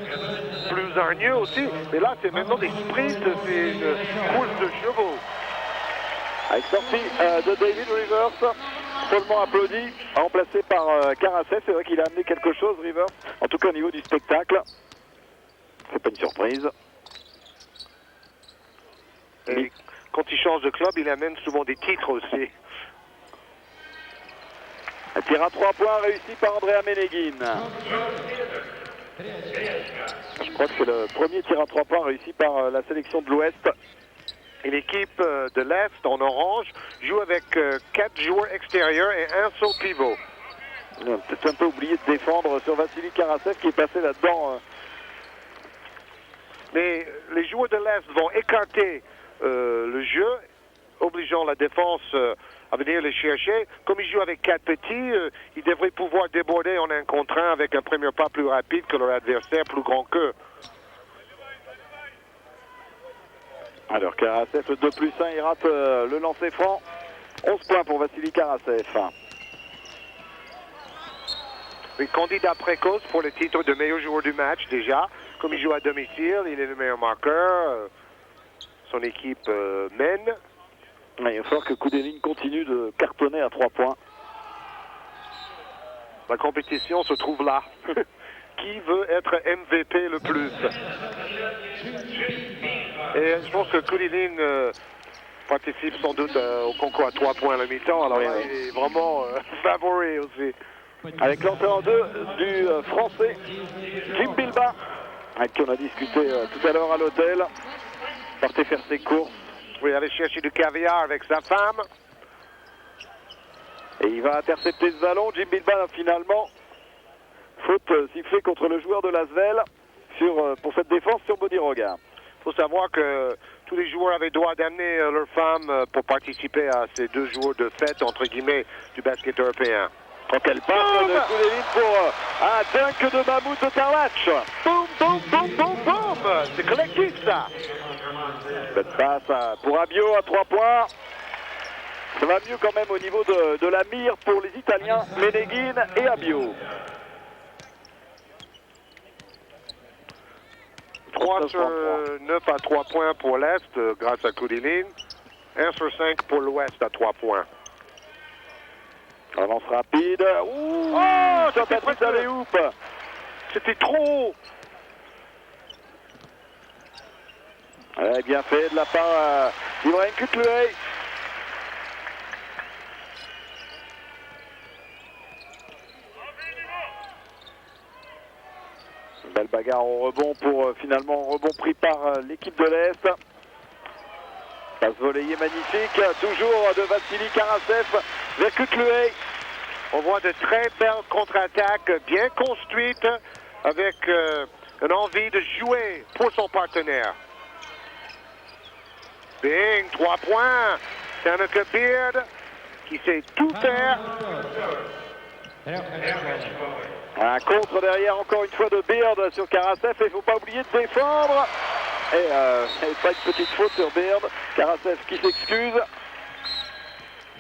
plus hargneux aussi. Mais là, c'est maintenant des sprints, c'est une course de chevaux. Avec sortie de David Rivers, seulement applaudi, remplacé par Karassev. C'est vrai qu'il a amené quelque chose, Rivers, en tout cas au niveau du spectacle. C'est pas une surprise. Et quand il change de club, il amène souvent des titres aussi. Un tir à 3 points réussi par Andrea Meneguin. Je crois que c'est le premier tir à 3 points réussi par la sélection de l'Ouest. Et l'équipe de l'Est, en orange, joue avec 4 joueurs extérieurs et un seul pivot. On a peut-être un peu oublié de défendre sur Vassili Karassev qui est passé là-dedans. Mais les joueurs de l'Est vont écarter le jeu, obligeant la défense à venir les chercher. Comme ils jouent avec 4 petits, ils devraient pouvoir déborder en 1 contre 1 avec un premier pas plus rapide que leur adversaire plus grand qu'eux. Alors Karassev, le 2+1, il rate le lancer franc. 11 points pour Vassili Karassev. Le candidat précoce pour le titre de meilleur joueur du match déjà. Comme il joue à domicile, il est le meilleur marqueur. Son équipe mène. Ouais, il va falloir que Koudelin continue de cartonner à 3 points. La compétition se trouve là. Qui veut être MVP le plus? Et je pense que Koudelin participe sans doute au concours à 3 points à la mi-temps. Alors il est vraiment favori aussi. Avec l'entrée en 2 du français Jim Bilbao, avec qui on a discuté tout à l'heure à l'hôtel. Partait faire ses courses. Oui, aller chercher du caviar avec sa femme. Et il va intercepter ce ballon. Jim Bilbao finalement. Faute sifflée contre le joueur de Lasvel pour cette défense sur Bodiroga. Il faut savoir que tous les joueurs avaient droit d'amener leur femme pour participer à ces 2 jours de fête, entre guillemets, du basket européen. Quand elle passe de Koudelin pour un dunk de Mahmoud de Tarlach. Boum, boum, boum, boum, boum! C'est collectif, ça! Cette passe pour Abio à 3 points. Ça va mieux quand même au niveau de la mire pour les Italiens, Meneguin et Abio. 3 sur 9 à 3 points pour l'Est grâce à Koudelin. 1 sur 5 pour l'Ouest à 3 points. Avance rapide. Ouh, c'était presque les hoops. C'était trop. Ouais, bien fait de la part d'Ibrahim Kutluay. Belle bagarre au rebond pour finalement rebond pris par l'équipe de l'Est. Passe volleyée magnifique, toujours de Vassili Karassev vers Kutluay. On voit de très belles contre-attaques bien construites avec une envie de jouer pour son partenaire. Bing, 3 points. Seneca Beard qui sait tout faire. Un contre derrière encore une fois de Beard sur Karassev et il ne faut pas oublier de défendre. Et pas une petite faute sur Beard. Karassev qui s'excuse.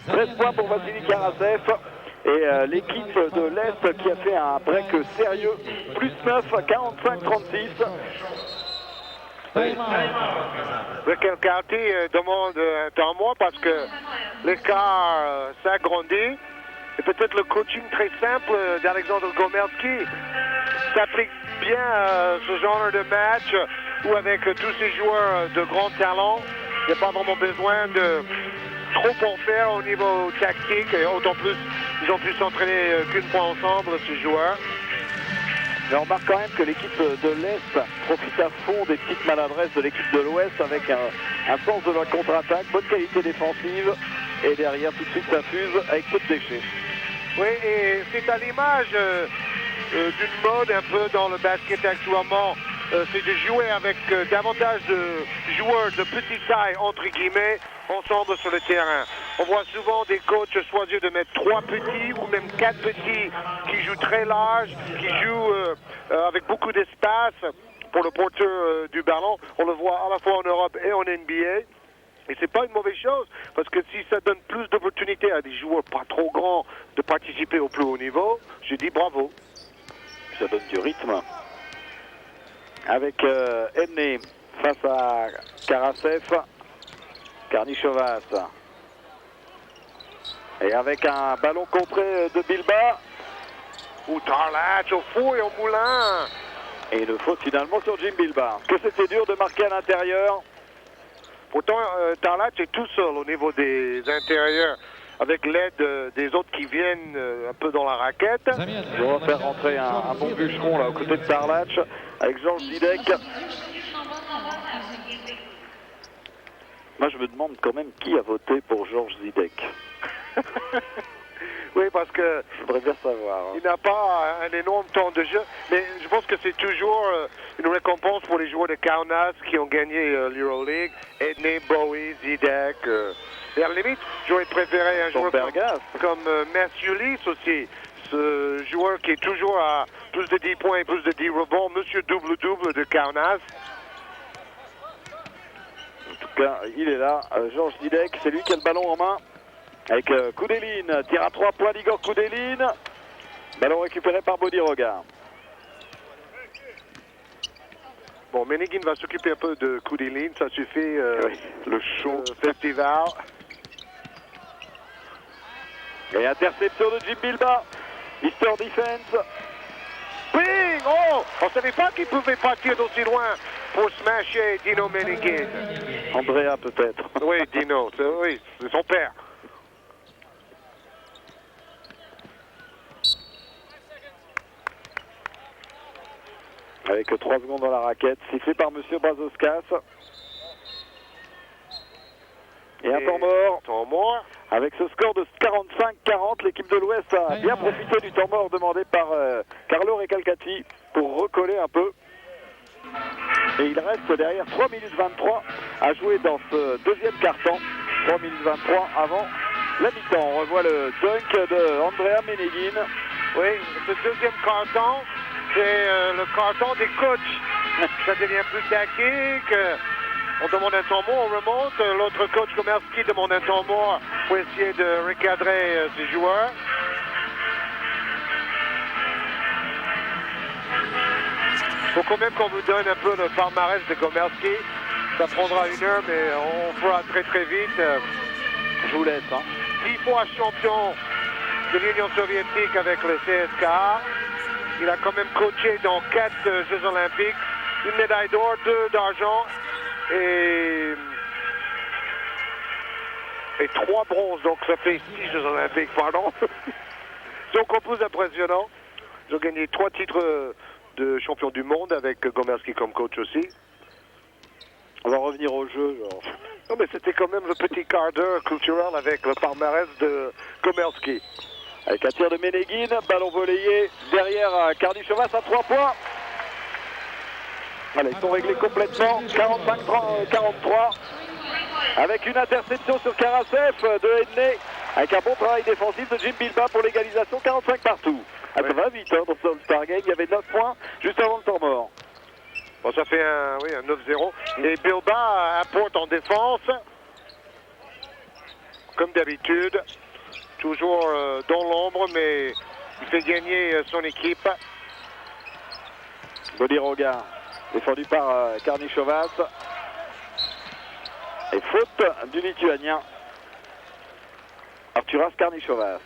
13 points pour Vassili Karassev. Et l'équipe de l'Est qui a fait un break sérieux. Plus 9, 45-36. Rick Elkati demande un temps mort parce que l'écart s'agrandit. Et peut-être le coaching très simple d'Alexandre Gomelski s'applique bien à ce genre de match où avec tous ces joueurs de grand talent, il n'y a pas vraiment besoin de trop en faire au niveau tactique. Et autant plus, ils ont pu s'entraîner qu'une fois ensemble, ces joueurs. Mais on remarque quand même que l'équipe de l'Est profite à fond des petites maladresses de l'équipe de l'Ouest avec un sens de la contre-attaque, bonne qualité défensive et derrière tout de suite ça fuse avec peu de déchets. Oui, et c'est à l'image d'une mode un peu dans le basket actuellement, c'est de jouer avec davantage de joueurs de petite taille, entre guillemets, ensemble sur le terrain. On voit souvent des coachs choisir de mettre 3 petits ou même 4 petits qui jouent très large, qui jouent avec beaucoup d'espace pour le porteur du ballon. On le voit à la fois en Europe et en NBA. Et c'est pas une mauvaise chose, parce que si ça donne plus d'opportunités à des joueurs pas trop grands de participer au plus haut niveau, je dis bravo. Ça donne du rythme. Avec Edney face à Karasev, Karnišovas. Et avec un ballon contré de Bilba. Ou Tarlac au four et au moulin. Et une faute finalement sur Jim Bilba. Que c'était dur de marquer à l'intérieur. Pourtant, Tarlac est tout seul au niveau des intérieurs, avec l'aide des autres qui viennent un peu dans la raquette. On va faire rentrer un bon bûcheron là, aux côtés de Tarlac, avec Georges Zidek. Moi, je me demande quand même qui a voté pour Georges Zidek. Oui, parce que je voudrais bien savoir. Il n'a pas un énorme temps de jeu, mais je pense que c'est toujours une récompense pour les joueurs de Kaunas qui ont gagné l'Euroleague. Edney, Bowie, Zidek. Et à la limite, j'aurais préféré un joueur comme Mathieu aussi, ce joueur qui est toujours à plus de 10 points et plus de 10 rebonds, monsieur double-double de Kaunas. En tout cas, il est là, Georges Zidek, c'est lui qui a le ballon en main. Avec Koudelin, tir à 3 points d'Igor Koudelin. Ballon récupéré par Bodiroga. Bon, Meneghin va s'occuper un peu de Koudelin, ça suffit. Oui, le show festival. Et interception de Jim Bilba. Mister Defense. Bing! Oh! On ne savait pas qu'il pouvait partir d'aussi loin pour smasher Dino Meneghin. Andrea peut-être. Oui, Dino, oui, c'est son père. Avec 3 secondes dans la raquette, sifflé par Monsieur Brazoskas. Et un temps mort. Avec ce score de 45-40, l'équipe de l'Ouest a bien profité du temps mort demandé par Carlo Recalcati pour recoller un peu. Et il reste derrière 3 minutes 23 à jouer dans ce deuxième quart-temps. 3 minutes 23 avant la mi-temps. On revoit le dunk de Andrea Meneghin. Oui, ce deuxième quart-temps, c'est le quart-temps des coachs. Ça devient plus tactique. On demande un temps mort, on remonte. L'autre coach Gomerski demande un temps mort pour essayer de recadrer ses joueurs. Il faut quand même qu'on vous donne un peu le palmarès de Gomerski. Ça prendra 1 heure, mais on fera très très vite. Je vous laisse. 10 fois champion de l'Union soviétique avec le CSKA. Il a quand même coaché dans 4 Jeux olympiques. 1 médaille d'or, 2 d'argent et 3 bronzes. Donc ça fait 6 Jeux olympiques, pardon. C'est encore plus impressionnant. Ils ont gagné 3 titres de champion du monde avec Gomerski comme coach aussi. On va revenir au jeu, Georges. Non, mais c'était quand même le petit quart d'heure culturel avec le palmarès de Gomerski. Avec un tir de Meneghin, ballon volleyé derrière Karnišovas à 3 points. Allez, ils sont réglés complètement. 45-43. Avec une interception sur Karasev de Edney. Avec un bon travail défensif de Jim Bilba pour l'égalisation. 45 partout. Ah, ça va vite dans ce All-Star Game. Il y avait 9 points juste avant le temps mort. Bon, ça fait un 9-0. Et Bilba apporte en défense. Comme d'habitude. Toujours dans l'ombre, mais il fait gagner son équipe. Bodiroga, défendu par Karnišovas. Et faute du Lituanien. Arturas Karnišovas.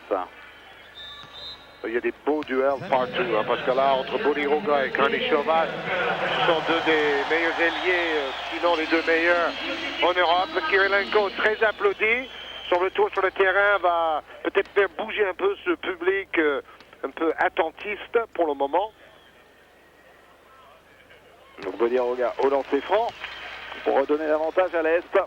Il y a des beaux duels partout, parce que là, entre Bodiroga et Karnišovas, ce sont 2 des meilleurs ailiers, sinon les 2 meilleurs en Europe. Kirilenko, très applaudi. Son retour sur le terrain va peut-être faire bouger un peu ce public un peu attentiste pour le moment. Donc Bodiroga au lancer franc pour redonner l'avantage à l'Est.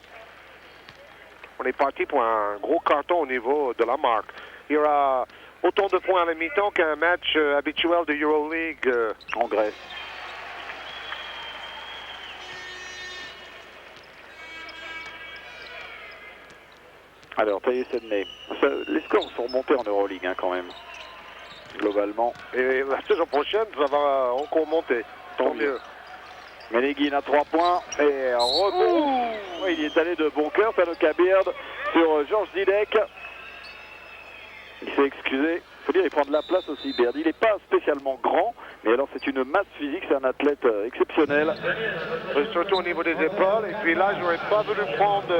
On est parti pour un gros carton au niveau de la marque. Il y aura autant de points à la mi-temps qu'un match habituel de Euroleague en Grèce. Alors, Taïe-Sedney. Les scores sont remontés en Euroleague quand même, globalement. Et la saison prochaine, ça va encore monter. Tant mieux. Meneguin à 3 points et rebond. Ouais, il y est allé de bon cœur, Tanoka Beard sur Georges Didek. Il s'est excusé. Il faut dire, il prend de la place aussi, Beard. Il n'est pas spécialement grand, mais alors c'est une masse physique, c'est un athlète exceptionnel. Surtout au niveau des épaules. Et puis là, je n'aurais pas voulu prendre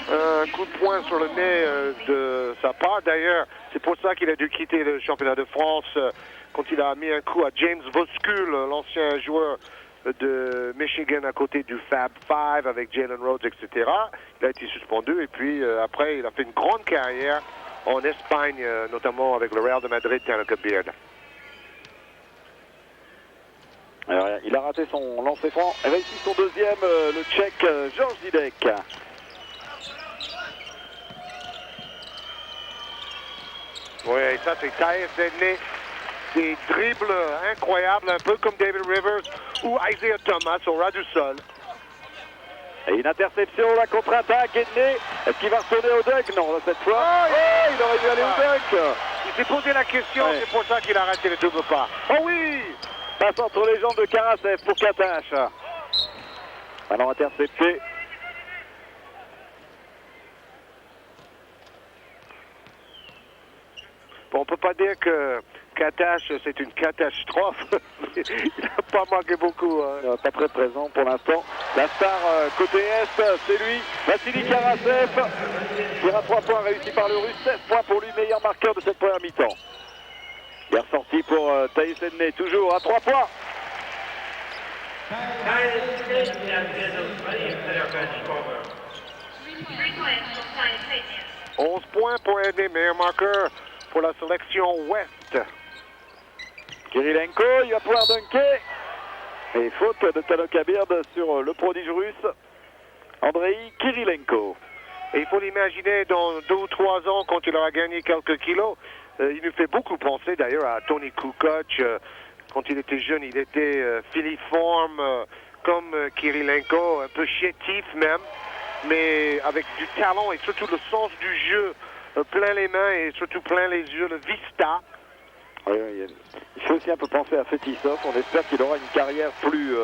un coup de poing sur le nez de sa part. D'ailleurs, c'est pour ça qu'il a dû quitter le championnat de France quand il a mis un coup à James Voskul, l'ancien joueur de Michigan à côté du Fab Five avec Jalen Rhodes, etc. Il a été suspendu et puis après, il a fait une grande carrière en Espagne, notamment avec le Real de Madrid, Tanoka Beard. Alors, il a raté son lancer franc. Et réussi son deuxième, le Tchèque Georges Didek. Oui, ça c'est Tyus Edney. Des dribbles incroyables, un peu comme David Rivers ou Isaiah Thomas au ras du sol. Et une interception, la contre-attaque, Edney. Est-ce qu'il va retourner au dunk? Non, cette fois. Oh, il aurait dû aller au dunk. Il s'est posé la question, Ouais. c'est pour ça qu'il a raté le double pas. Oh oui! Passe entre les jambes de Karasev pour Katash. Ballon intercepté. Bon, on peut pas dire que Katash, c'est une catastrophe. Il n'a pas manqué beaucoup. Hein. Pas très présent pour l'instant. La star côté Est, c'est lui, Vassili Karasev. Tir à 3 points réussi par le Russe. 16 points pour lui, meilleur marqueur de cette première mi-temps. Il est ressorti pour Tyus Edney, toujours à 3 points. 11 points pour Edney, meilleur marqueur pour la sélection Ouest. Kirilenko, il va pouvoir dunker. Et faute de Tanoka Beard sur le prodige russe, Andrei Kirilenko. Et il faut l'imaginer dans 2 ou 3 ans, quand il aura gagné quelques kilos. Il nous fait beaucoup penser d'ailleurs à Tony Kukoc. Quand il était jeune, il était filiforme, comme Kirilenko, un peu chétif même, mais avec du talent et surtout le sens du jeu, plein les mains et surtout plein les yeux, le vista. Oui, il faut aussi un peu penser à Fetisov. On espère qu'il aura une carrière plus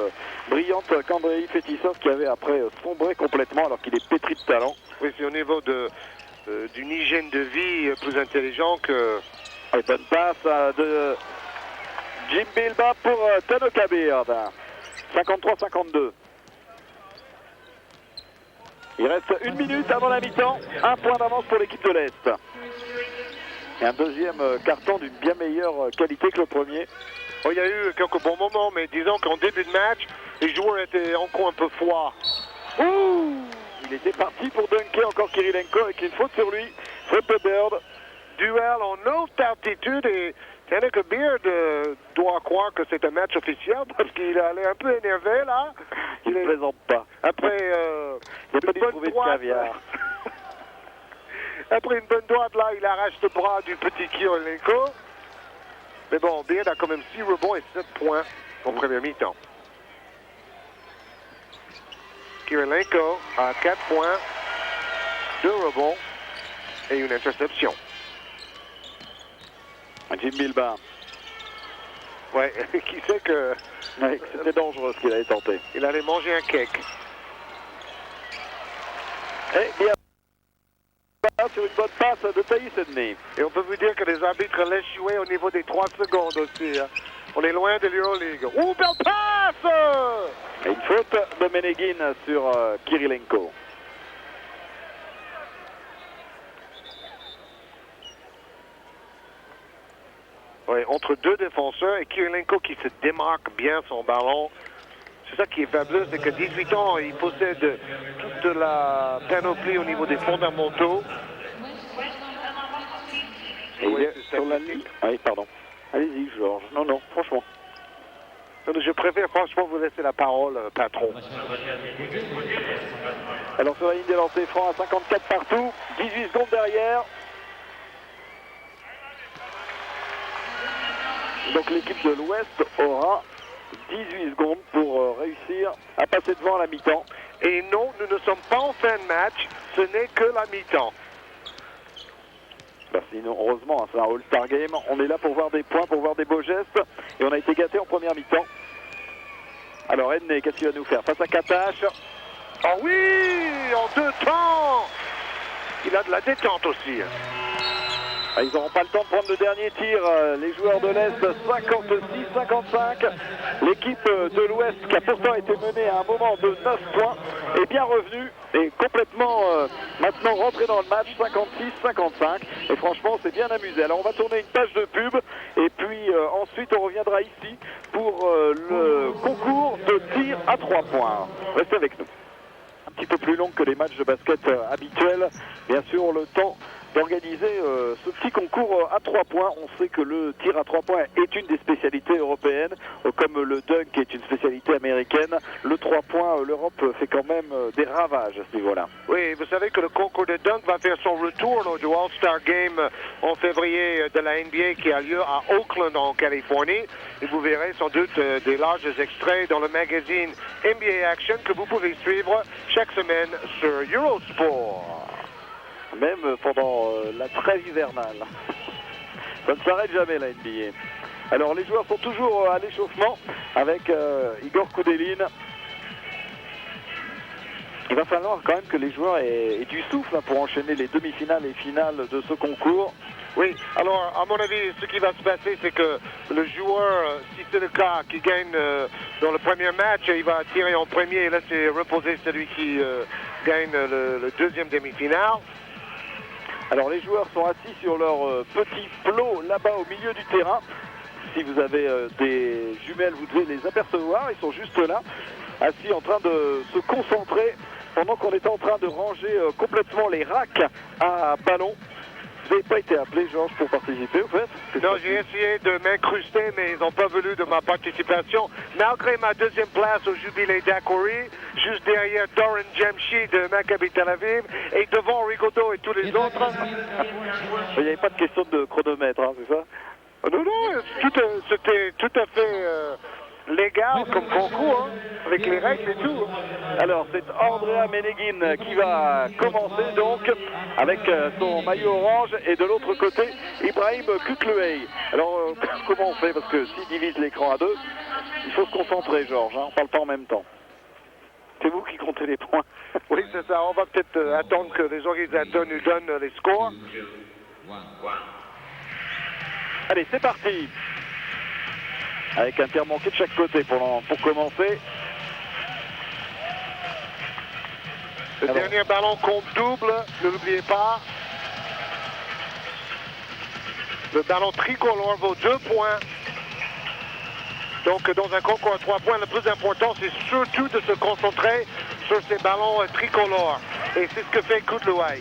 brillante qu'Andrei Fetisov, qui avait après sombré complètement alors qu'il est pétri de talent. Oui, c'est au niveau d'une hygiène de vie plus intelligent que... Et bonne passe de Jim Bilba pour Tanoka Beard. 53-52. Il reste 1 minute avant la mi-temps. 1 point d'avance pour l'équipe de l'Est. Et un deuxième carton d'une bien meilleure qualité que le premier. Oh, il y a eu quelques bons moments, mais disons qu'en début de match, les joueurs étaient encore un peu froids. Ouh! Il était parti pour dunker encore Kirilenko avec une faute sur lui. Faute de Beard. Duel en haute altitude et Tanoka Beard doit croire que c'est un match officiel parce qu'il allait un peu énervé là. Il ne plaisante pas. Après il n'a pas dû trouver de caviar. Après une bonne droite là, il arrache le bras du petit Kirilenko. Mais bon, Beard a quand même 6 rebonds et 7 points en première mi-temps. Kirilenko a 4 points, 2 rebonds et une interception. Jim Bilba. Ouais, qui sait que... Ouais, c'était dangereux ce qu'il avait tenté. Il allait manger un cake. Et bien sur une bonne passe de Tyus Edney. Et on peut vous dire que les arbitres laissent jouer au niveau des 3 secondes aussi. Hein. On est loin de l'Euroleague. Ouh, belle passe! Et une faute de Meneguin sur Kirilenko. Oui, entre 2 défenseurs et Kirilenko qui se démarque bien son ballon. C'est ça qui est fabuleux, c'est que 18 ans, il possède toute la panoplie au niveau des fondamentaux. Et il est sur la ligne. Oui, pardon. Allez-y, Georges. Non, franchement. Je préfère franchement vous laisser la parole, patron. Alors sur la ligne des lancers francs à 54 partout, 18 secondes derrière. Donc l'équipe de l'Ouest aura 18 secondes pour réussir à passer devant à la mi-temps. Et non, nous ne sommes pas en fin de match, ce n'est que la mi-temps. Sinon, heureusement, c'est un All-Star Game. On est là pour voir des points, pour voir des beaux gestes. Et on a été gâtés en première mi-temps. Alors Edney, qu'est-ce qu'il va nous faire face à Katash? Ah oui, en 2 temps. Il a de la détente aussi. Ils n'auront pas le temps de prendre le dernier tir. Les joueurs de l'Est, 56-55. L'équipe de l'Ouest, qui a pourtant été menée à un moment de 9 points, est bien revenue et complètement maintenant rentrée dans le match, 56-55. Et franchement, c'est bien amusé. Alors on va tourner une page de pub et puis ensuite on reviendra ici pour le concours de tir à 3 points. Restez avec nous. Un petit peu plus long que les matchs de basket habituels. Bien sûr, le temps d'organiser ce petit concours à 3 points. On sait que le tir à 3 points est une des spécialités européennes, comme le dunk est une spécialité américaine. Le 3 points, l'Europe fait quand même des ravages à ce niveau-là. Oui, vous savez que le concours de dunk va faire son retour lors du All-Star Game en février de la NBA qui a lieu à Oakland en Californie. Et vous verrez sans doute des larges extraits dans le magazine NBA Action que vous pouvez suivre chaque semaine sur Eurosport. Même pendant la trêve hivernale. Ça ne s'arrête jamais la NBA. Alors les joueurs sont toujours à l'échauffement avec Igor Koudelin. Il va falloir quand même que les joueurs aient du souffle pour enchaîner les demi-finales et finales de ce concours. Oui, alors à mon avis, ce qui va se passer, c'est que le joueur, si c'est le cas, qui gagne dans le premier match, il va tirer en premier et laisser reposer celui qui gagne le deuxième demi-finale. Alors les joueurs sont assis sur leur petit plot là-bas au milieu du terrain. Si vous avez des jumelles, vous devez les apercevoir. Ils sont juste là, assis en train de se concentrer pendant qu'on est en train de ranger complètement les racks à ballon. Vous n'avez pas été appelé, Georges, pour participer, au fait? Non, j'ai essayé de m'incruster, mais ils n'ont pas voulu de ma participation. Malgré ma deuxième place au Jubilé d'Akori, juste derrière Doran Jamshi de Maccabi Tel Aviv, et devant Rigodo et tous les autres. Il n'y avait pas de question de chronomètre, hein, c'est ça? Non, non, c'était tout à fait légal comme concours, hein, avec les règles et tout. Alors, c'est Andrea Meneghin qui va commencer donc avec son maillot orange et de l'autre côté, Ibrahim Kukluey. Alors, comment on fait? Parce que s'il divise l'écran à deux, il faut se concentrer, Georges, hein, on ne parle pas en même temps. C'est vous qui comptez les points. Oui, c'est ça. On va peut-être attendre que les organisateurs nous donnent les scores. Allez, c'est parti. Avec un tir manqué de chaque côté pour commencer. Le dernier ballon compte double, ne l'oubliez pas. Le ballon tricolore vaut 2 points. Donc dans un concours à 3 points, le plus important, c'est surtout de se concentrer sur ces ballons tricolores. Et c'est ce que fait Koudelin.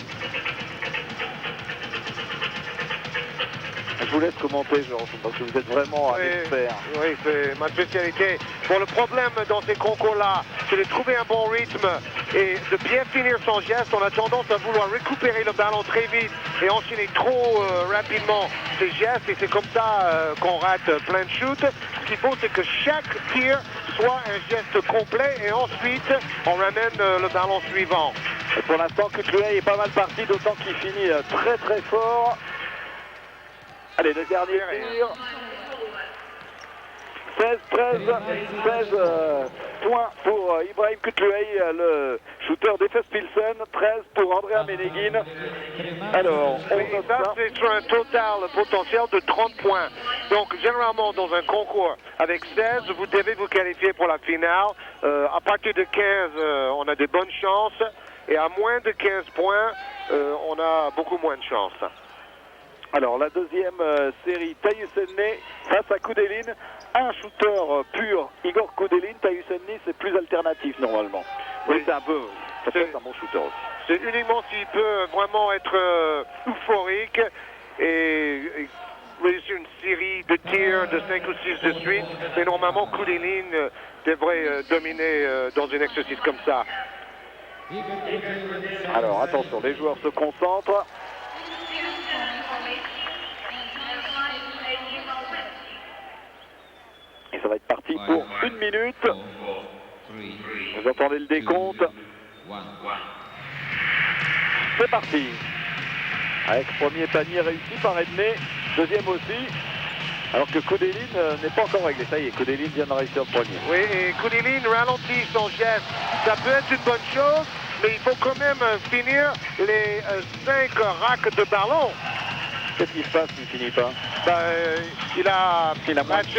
Je vous laisse commenter, Georges, parce que vous êtes vraiment un expert. Oui, c'est ma spécialité. Bon, le problème dans ces concours-là, c'est de trouver un bon rythme et de bien finir son geste. On a tendance à vouloir récupérer le ballon très vite et enchaîner trop rapidement ses gestes. Et c'est comme ça qu'on rate plein de shoots. Ce qu'il faut, c'est que chaque tir soit un geste complet et ensuite, on ramène le ballon suivant. Et pour l'instant, Kukluey est pas mal parti, d'autant qu'il finit très très fort. Allez, le dernier tir. 16 points pour Ibrahim Kukluey, le shooter d'Efes Pilsen. 13 pour Andrea Meneghin. Alors, ça, c'est sur un total potentiel de 30 points. Donc, généralement, dans un concours avec 16, vous devez vous qualifier pour la finale. À partir de 15, on a de bonnes chances. Et à moins de 15 points, on a beaucoup moins de chances. Alors, la deuxième série, Tyus Edney face à Koudelin. Un shooter pur, Igor Koudelin. Tyus Edney, c'est plus alternatif normalement. Oui, c'est un peu, ça peut être un bon shooter aussi. C'est uniquement s'il peut vraiment être euphorique et réussir une série de tirs de 5 ou 6 de suite. Mais normalement, Koudelin devrait dominer dans un exercice comme ça. Alors, attention, les joueurs se concentrent. Et ça va être parti pour 1 minute. Vous entendez le décompte. C'est parti. Avec premier panier réussi par Edney. Deuxième aussi. Alors que Koudelin n'est pas encore réglé. Ça y est, Koudelin vient de réussir le premier. Oui, et Koudelin ralentit son geste. Ça peut être une bonne chose, mais il faut quand même finir les 5 racks de ballon. Qu'est-ce qui se passe s'il finit pas? Il a raté,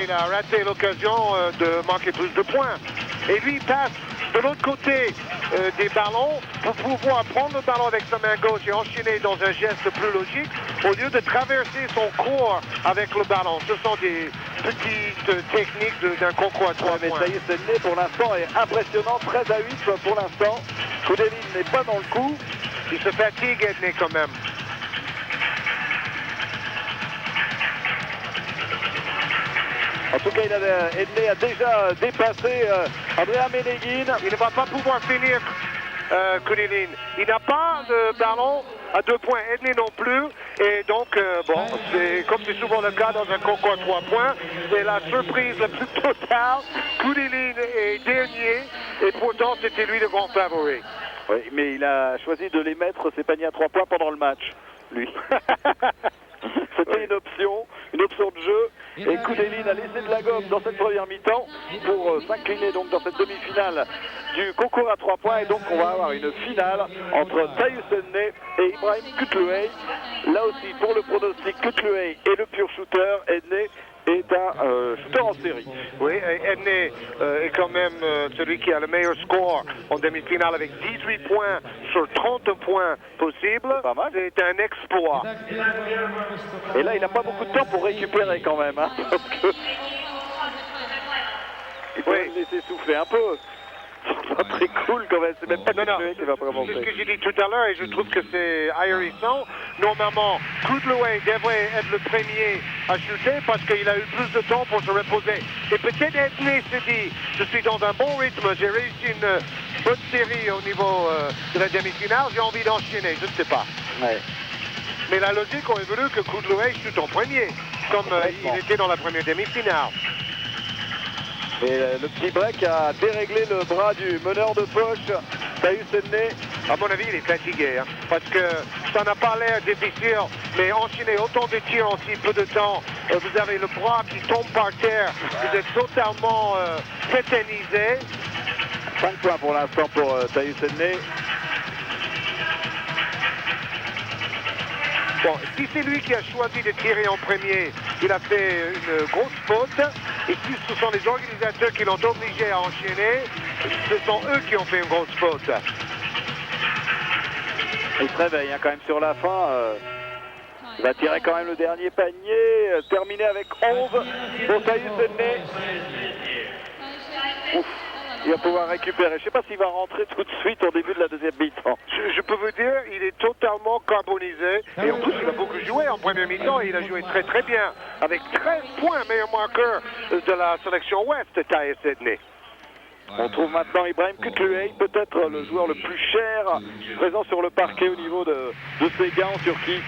raté l'occasion de marquer plus de points. Et lui, il passe de l'autre côté des ballons pour pouvoir prendre le ballon avec sa main gauche et enchaîner dans un geste plus logique au lieu de traverser son corps avec le ballon. Ce sont des petites techniques d'un concours à 3 points. Mais ça y est, Sedney pour l'instant est impressionnant. 13 à 8 pour l'instant. Koudelin n'est pas dans le coup. Il se fatigue, Edney, quand même. En tout cas, Edney a déjà dépassé Andrea Meneguin. Il ne va pas pouvoir finir Koudelin. Il n'a pas de ballon à 2 points. Edney non plus. Et donc, c'est comme c'est souvent le cas dans un concours à 3 points, c'est la surprise la plus totale. Koudelin est dernier et pourtant c'était lui le grand favori. Oui, mais il a choisi de les mettre, ses paniers à 3 points pendant le match, lui. C'était une option de jeu. Et Koudelin a laissé de la gomme dans cette première mi-temps pour s'incliner donc dans cette demi-finale du concours à 3 points. Et donc on va avoir une finale entre Tyus Edney et Ibrahim Kutluay. Là aussi pour le pronostic, Kutluay est le pur shooter. Edney est un shooter en série. Oui, Edney est quand même celui qui a le meilleur score en demi-finale avec 18 points sur 30 points possibles. Pas mal. C'est un exploit. Et là, il n'a pas beaucoup de temps pour récupérer quand même. Hein, parce que il faut le laisser souffler un peu. C'est pas très cool quand même. C'est même pas Kutluay qui va commencer. C'est ce que j'ai dit tout à l'heure et je trouve que c'est ahurissant. Normalement, Kutluay devrait être le premier à shooter parce qu'il a eu plus de temps pour se reposer. Et peut-être Edney se dit, je suis dans un bon rythme, j'ai réussi une bonne série au niveau de la demi-finale, j'ai envie d'enchaîner, je ne sais pas. Ouais. Mais la logique aurait voulu que Kutluay chute en premier, comme il était dans la première demi-finale. Et le petit break a déréglé le bras du meneur de poche, Tyus Edney. À mon avis, il est fatigué, hein, parce que ça n'a pas l'air difficile, mais enchaîner autant de tirs en si peu de temps, vous avez le bras qui tombe par terre, vous êtes totalement tétanisé. 5 points pour l'instant pour Tyus Edney. Bon, si c'est lui qui a choisi de tirer en premier, il a fait une grosse faute. Et si ce sont les organisateurs qui l'ont obligé à enchaîner, ce sont eux qui ont fait une grosse faute. Il se réveille hein, quand même sur la fin. Il va tirer quand même le dernier panier. Terminé avec 11 pour Tyus Edney. Ouf. Il va pouvoir récupérer. Je ne sais pas s'il va rentrer tout de suite au début de la deuxième mi-temps. Je peux vous dire, il est totalement carbonisé. Et en plus, il a beaucoup joué en première mi-temps. Il a joué très très bien. Avec 13 points, meilleur marqueur de la sélection Ouest, Tyus Edney. On trouve maintenant Ibrahim Kutluay, peut-être le joueur le plus cher présent sur le parquet au niveau de ses gains en Turquie.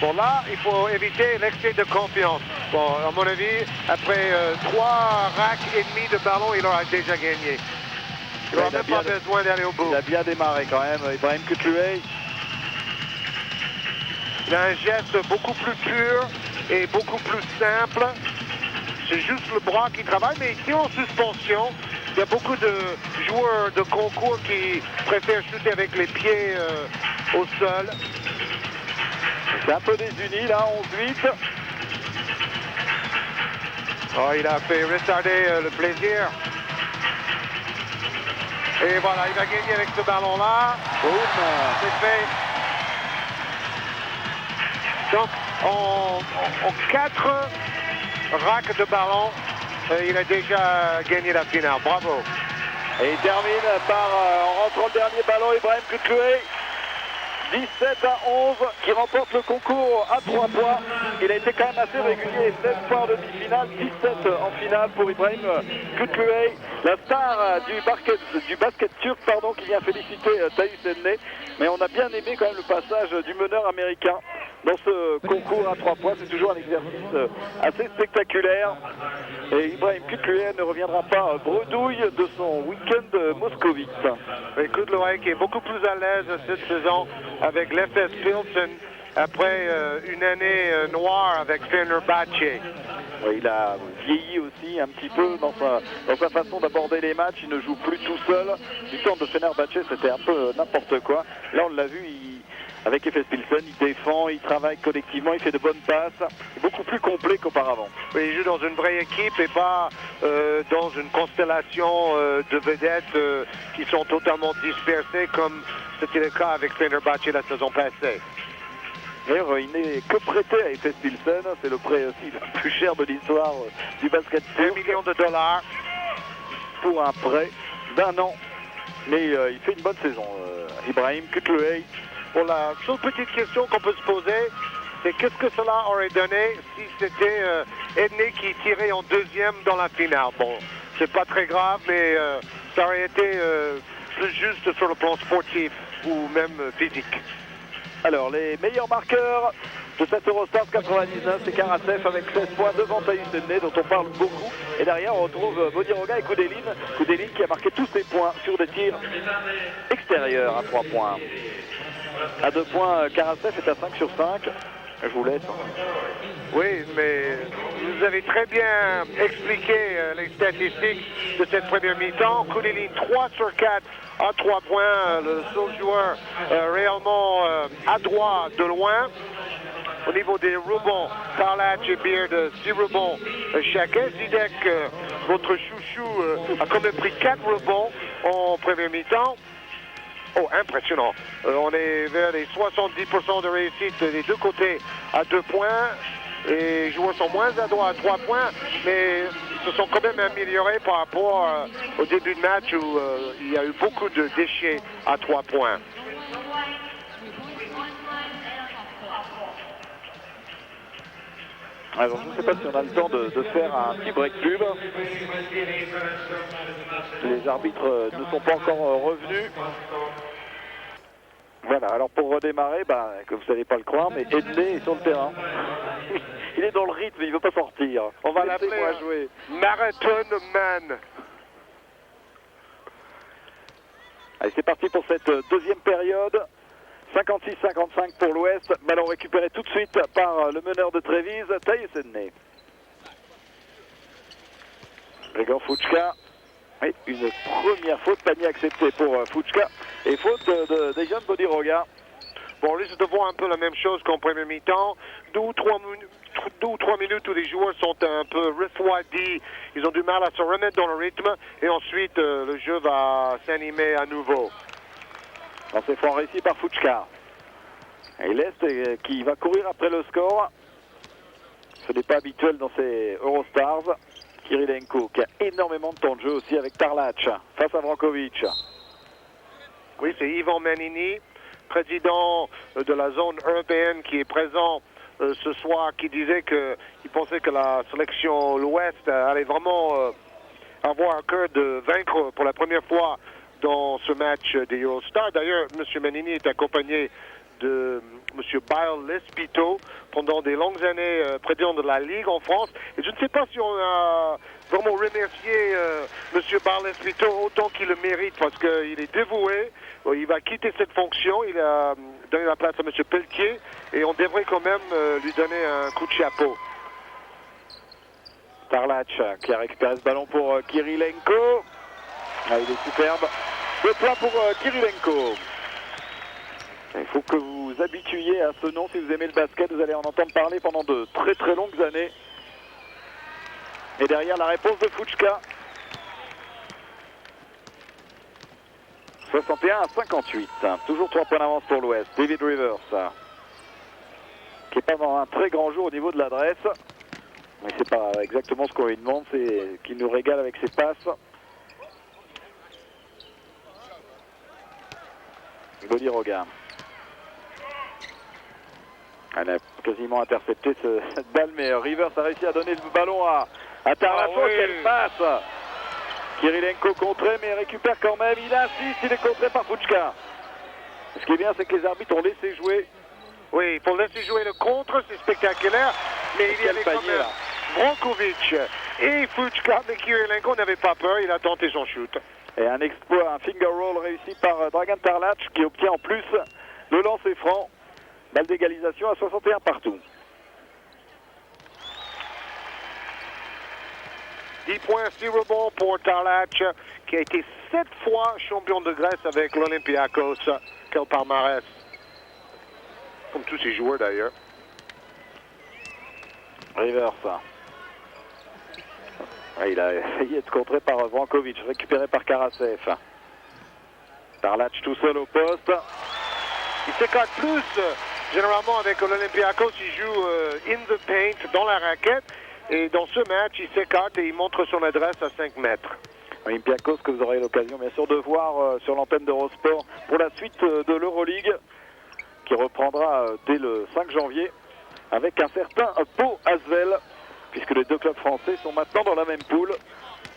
Bon, là, il faut éviter l'excès de confiance. Bon, à mon avis, après 3 racks et demi de ballon, il aura déjà gagné. Il n'aura même pas besoin d'aller au bout. Il a bien démarré quand même, Ibrahim Kutluay. Il a un geste beaucoup plus pur et beaucoup plus simple. C'est juste le bras qui travaille, mais ici en suspension, il y a beaucoup de joueurs de concours qui préfèrent shooter avec les pieds au sol. C'est un peu désuni là, 11-8. Oh, il a fait retarder le plaisir. Et voilà, il va gagner avec ce ballon-là. Boum. C'est fait. Donc, en 4 racks de ballon, il a déjà gagné la finale. Bravo. Et il termine par, en rentrant le dernier ballon, Ibrahim Kutluay. 17 à 11, qui remporte le concours à 3 points. Il a été quand même assez régulier, 16 points en demi-finale, 17 en finale pour Ibrahim Kutluay, la star du basket turc, qui vient féliciter Tyus Edney. Mais on a bien aimé quand même le passage du meneur américain dans ce concours à 3 points. C'est toujours un exercice assez spectaculaire. Et Ibrahim Kutluay ne reviendra pas bredouille de son week-end moscovite. Écoute, Loïc est beaucoup plus à l'aise cette saison avec l'FS Pilsen après une année noire avec Fenerbahçe. Oui, il a vieilli aussi un petit peu dans sa façon d'aborder les matchs. Il ne joue plus tout seul. Du temps de Fenerbahçe, c'était un peu n'importe quoi. Là, on l'a vu, avec FS Pilsen, il défend, il travaille collectivement, il fait de bonnes passes. Beaucoup plus complet qu'auparavant. Oui, il joue dans une vraie équipe et pas dans une constellation de vedettes qui sont totalement dispersées comme c'était le cas avec Fenerbahçe la saison passée. D'ailleurs, il n'est que prêté à FS Pilsen, c'est le prêt aussi le plus cher de l'histoire du basket. $1 million pour un prêt d'1 an. Mais il fait une bonne saison, Ibrahim Kutluay. Bon, la seule petite question qu'on peut se poser, c'est qu'est-ce que cela aurait donné si c'était Edney qui tirait en deuxième dans la finale. Bon, c'est pas très grave, mais ça aurait été plus juste sur le plan sportif ou même physique. Alors, les meilleurs marqueurs de cette Eurostars 99, c'est Karasev avec 16 points devant Tyus Edney, dont on parle beaucoup. Et derrière, on retrouve Bodiroga et Koudelin. Koudelin qui a marqué tous ses points sur des tirs extérieurs à 3 points. À 2 points, Karasev est à 5 sur 5. Je vous laisse. Oui, mais vous avez très bien expliqué les statistiques de cette première mi-temps. Koudelin 3 sur 4 à 3 points, le seul joueur réellement adroit de loin. Au niveau des rebonds, Tarlac et Beard, 6 rebonds chacun. Zidek, votre chouchou, a quand même pris 4 rebonds en première mi-temps. Oh, impressionnant. On est vers les 70% de réussite des deux côtés à 2 points. Et les joueurs sont moins adroits à 3 points, mais ils se sont quand même améliorés par rapport au début de match où il y a eu beaucoup de déchets à 3 points. Alors, je ne sais pas si on a le temps de faire un petit break pub. Les arbitres ne sont pas encore revenus. Voilà, alors pour redémarrer, que vous ne savez pas le croire, mais Edney est sur le terrain. Il est dans le rythme, il ne veut pas sortir. On va l'appeler jouer. Marathon Man. Allez, c'est parti pour cette deuxième période. 56-55 pour l'Ouest. Ballon récupéré tout de suite par le meneur de Trévise, Tyus Edney. Grégor Fučka. Et une première faute, panier accepté pour Fučka. Et faute de Dejan Bodiroga. Bon, on risque de voir un peu la même chose qu'en première mi-temps. 2 ou 3 minutes où les joueurs sont un peu refroidis. Ils ont du mal à se remettre dans le rythme. Et ensuite, le jeu va s'animer à nouveau. C'est fort réussi par Fučka. Et l'Est qui va courir après le score. Ce n'est pas habituel dans ces Eurostars. Kirilenko qui a énormément de temps de jeu aussi avec Tarlac face à Brankovic. Oui, c'est Ivan Manini, président de la zone européenne qui est présent ce soir, qui disait qu'il pensait que la sélection l'Ouest allait vraiment avoir à cœur de vaincre pour la première fois dans ce match des Eurostars. D'ailleurs, M. Manini est accompagné de M. Bail Lespito pendant des longues années président de la Ligue en France. Et je ne sais pas si on a vraiment remercié M. Bail Lespito autant qu'il le mérite parce qu'il est dévoué. Il va quitter cette fonction. Il a donné la place à M. Pelletier et on devrait quand même lui donner un coup de chapeau. Tarlac qui a récupéré ce ballon pour Kirilenko. Ah, il est superbe. 2 points pour Kirilenko. Il faut que vous vous habituiez à ce nom. Si vous aimez le basket, vous allez en entendre parler pendant de très très longues années. Et derrière, la réponse de Fučka. 61-58. Toujours 3 points d'avance pour l'Ouest. David Rivers, qui n'est pas dans un très grand jour au niveau de l'adresse. Mais c'est pas exactement ce qu'on lui demande, c'est qu'il nous régale avec ses passes. Bodiroga. Elle a quasiment intercepté cette balle, mais Rivers a réussi à donner le ballon à Tarlac. oui. Quelle passe! Kirilenko contré, mais récupère quand même. Il insiste, il est contré par Fučka. Ce qui est bien, c'est que les arbitres ont laissé jouer Oui, il faut laisser jouer le contre, c'est spectaculaire. Mais il y avait quand même Vrankovic et Fuchka, mais Kirilenko n'avait pas peur, il a tenté son shoot. Et un exploit, un finger roll réussi par Dragan Tarlac qui obtient en plus le lancer franc. Balle d'égalisation à 61 partout. 10 points, 6 rebonds pour Tarlac, qui a été 7 fois champion de Grèce avec l'Olympiakos. Quel palmarès. Comme tous ses joueurs d'ailleurs. Rivers. Il a essayé d'être contré par Vrankovic, récupéré par Karasev. Tarlac tout seul au poste. Il s'écarte plus. Généralement avec l'Olympiakos, il joue in the paint, dans la raquette. Et dans ce match, il s'écarte et il montre son adresse à 5 mètres. Olympiakos que vous aurez l'occasion bien sûr de voir sur l'antenne d'Eurosport pour la suite de l'Euroleague qui reprendra dès le 5 janvier avec un certain Pau Asvel, puisque les deux clubs français sont maintenant dans la même poule.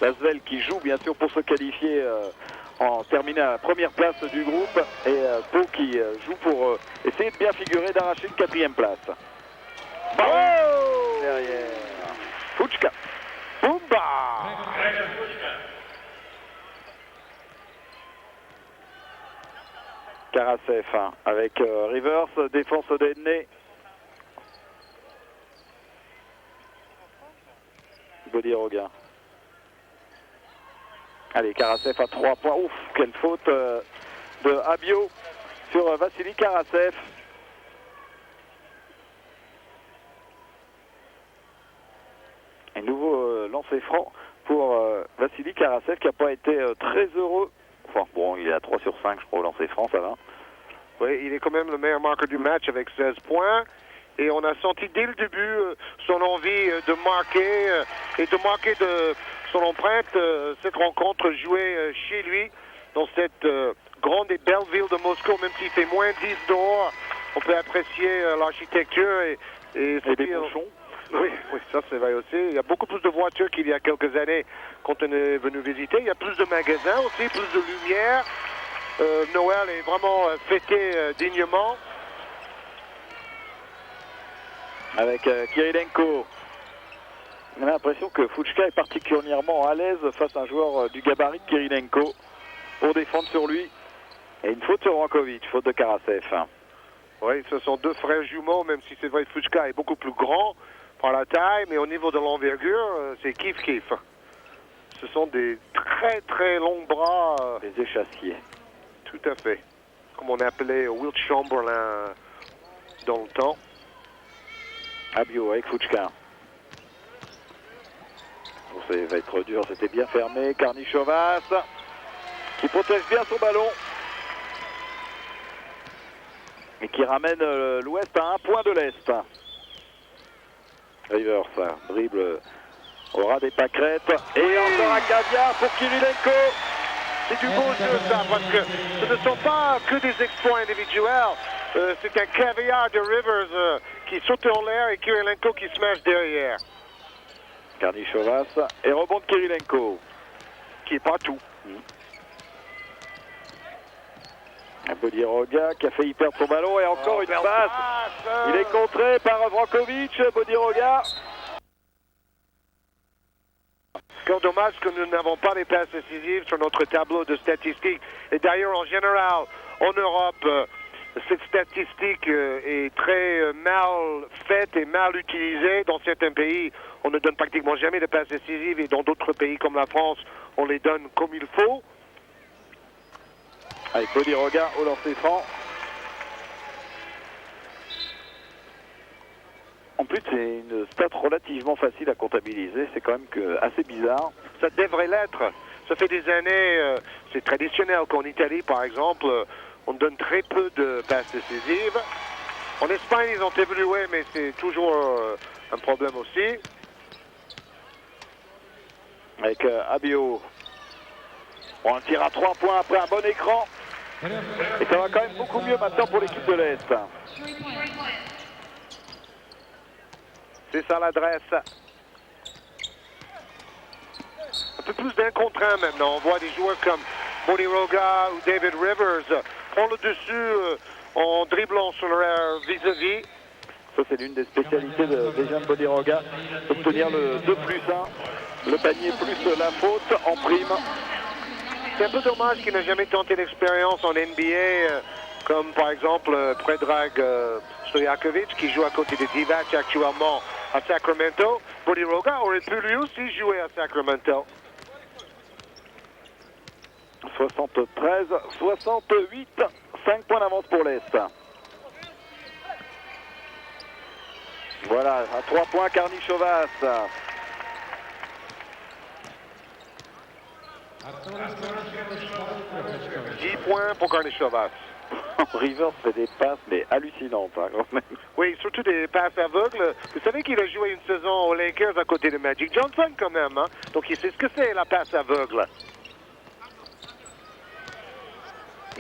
Asvel qui joue bien sûr pour se qualifier en terminer à la première place du groupe et Pau qui joue pour essayer de bien figurer, d'arracher une 4e place. Oh derrière Fuchka. Boumba! Karasev avec Rivers, défense d'Edney. Bodiroga. Allez, Karasev à 3 points. Ouf, quelle faute de Abio sur Vassili Karasev. Un nouveau lancer franc pour Vassili Karasev qui n'a pas été très heureux. Enfin bon, il est à 3 sur 5 je crois au lancer franc, ça va. Oui, il est quand même le meilleur marqueur du match avec 16 points. Et on a senti dès le début son envie de marquer et de marquer de son empreinte cette rencontre jouée chez lui dans cette grande et belle ville de Moscou, même s'il fait moins 10 dehors. On peut apprécier l'architecture et des bouchons. Oui, ça c'est vrai aussi. Il y a beaucoup plus de voitures qu'il y a quelques années quand on est venu visiter. Il y a plus de magasins aussi, plus de lumière. Noël est vraiment fêté dignement. Avec Kirilenko. On a l'impression que Fuchka est particulièrement à l'aise face à un joueur du gabarit de Kirilenko pour défendre sur lui. Et une faute sur Vrankovic, faute de Karasev. Oui, ce sont deux frères jumeaux, même si c'est vrai que Fuchka est beaucoup plus grand par la taille, mais au niveau de l'envergure, c'est kiff-kiff. Ce sont des très très longs bras. Des échassiers. Tout à fait. Comme on appelait Wilt Chamberlain dans le temps. Abio avec Fuchka. Bon, ça va être dur, c'était bien fermé. Karnichovas qui protège bien son ballon. Et qui ramène l'Ouest à 1 point de l'Est. Rivers, dribble au ras des pâquerettes. Et encore un caviar pour Kirilenko. C'est du beau jeu ça, parce que ce ne sont pas que des exploits individuels. C'est un caviar de Rivers qui saute en l'air et Kirilenko qui smash derrière. Karnichovas et rebond de Kirilenko. Qui est pas tout. Bodiroga qui a failli perdre son ballon et encore une passe. Il est contré par Vrankovic, Bodiroga. Quel dommage que nous n'avons pas les passes décisives sur notre tableau de statistiques. Et d'ailleurs, en général, en Europe, cette statistique est très mal faite et mal utilisée. Dans certains pays, on ne donne pratiquement jamais de passes décisives et dans d'autres pays comme la France, on les donne comme il faut. Avec Bodiroga au lancer franc. En plus, c'est une stat relativement facile à comptabiliser. C'est quand même assez bizarre. Ça devrait l'être. Ça fait des années, c'est traditionnel qu'en Italie, par exemple, on donne très peu de passes décisives. En Espagne, ils ont évolué, mais c'est toujours un problème aussi. Avec Abio. On tire à 3 points après un bon écran. Et ça va quand même beaucoup mieux maintenant pour l'équipe de l'Est. C'est ça l'adresse. Un peu plus d'un contre un maintenant. On voit des joueurs comme Bodiroga ou David Rivers prendre le dessus en dribblant sur leur vis-à-vis. Ça, c'est l'une des spécialités des jeunes Bodiroga, d'obtenir le 2+1, le panier plus la faute en prime. C'est un peu dommage qu'il n'ait jamais tenté l'expérience en NBA, comme par exemple Predrag Stojakovic, qui joue à côté de Divac actuellement à Sacramento. Bodiroga aurait pu lui aussi jouer à Sacramento. 73-68, 5 points d'avance pour l'Est. Voilà, à 3 points, Karnišovas. 10 points pour Karnišovas. Rivers fait des passes, mais hallucinantes, hein, quand même. Oui, surtout des passes aveugles. Vous savez qu'il a joué une saison aux Lakers à côté de Magic Johnson quand même, hein? Donc il sait ce que c'est, la passe aveugle.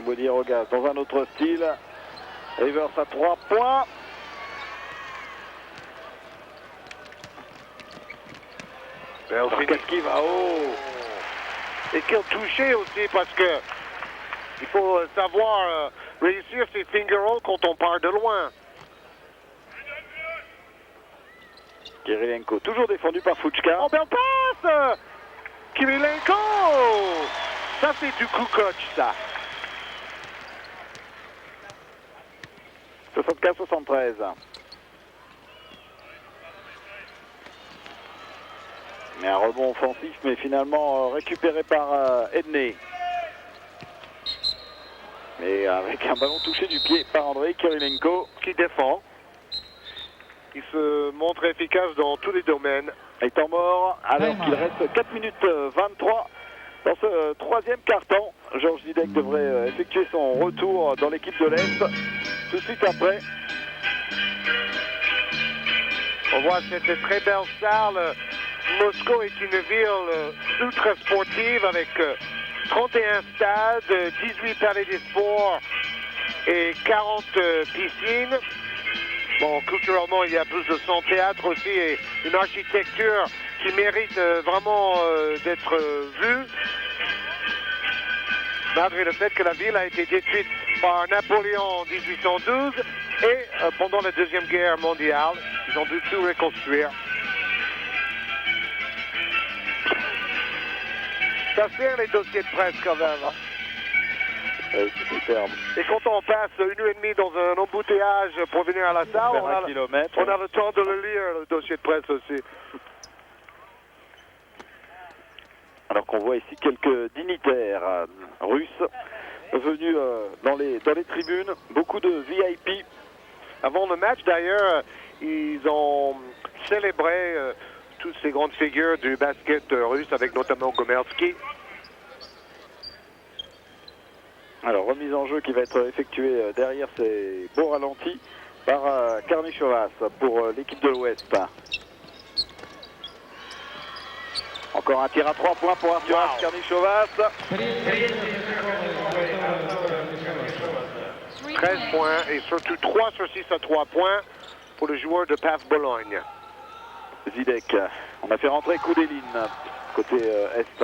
Bodiroga dans un autre style. Rivers à 3 points. Qu'est-ce qui va haut? Et quel toucher aussi, parce que il faut savoir réussir ses finger rolls quand on part de loin. Kirilenko, toujours défendu par Fuchka. Oh, belle passe! Kirilenko! Ça, c'est du coup coach, ça. 64-73. Mais un rebond offensif, mais finalement récupéré par Edney. Mais avec un ballon touché du pied par Andrei Kirilenko. Qui défend. Il se montre efficace dans tous les domaines. Et temps mort, alors qu'il reste 4 minutes 23 dans ce troisième quart-temps. Georges Didek devrait effectuer son retour dans l'équipe de l'Est tout de suite après. On voit cette très belle salle. Moscou est une ville ultra sportive avec 31 stades, 18 palais des sports et 40 piscines. Bon, culturellement, il y a plus de 100 théâtres aussi et une architecture qui mérite vraiment d'être vue, malgré le fait que la ville a été détruite par Napoléon en 1812 et pendant la Deuxième Guerre mondiale, ils ont dû tout reconstruire. Ça sert les dossiers de presse quand même. Hein? C'est superbe. Et quand on passe 1h30 dans un embouteillage pour venir à la salle, on a le temps de le lire, le dossier de presse aussi. Alors qu'on voit ici quelques dignitaires russes venus dans les tribunes, beaucoup de VIP. Avant le match d'ailleurs, ils ont célébré toutes ces grandes figures du basket russe avec notamment Gomersky. Alors remise en jeu qui va être effectuée derrière ces beaux ralentis par Karnišovas pour l'équipe de l'Ouest. Encore un tir à 3 points pour Arturas Karnišovas. 13 points et surtout 3 sur 6 à 3 points pour le joueur de PAF Bologne. Zidek, on a fait rentrer Koudelin côté Est.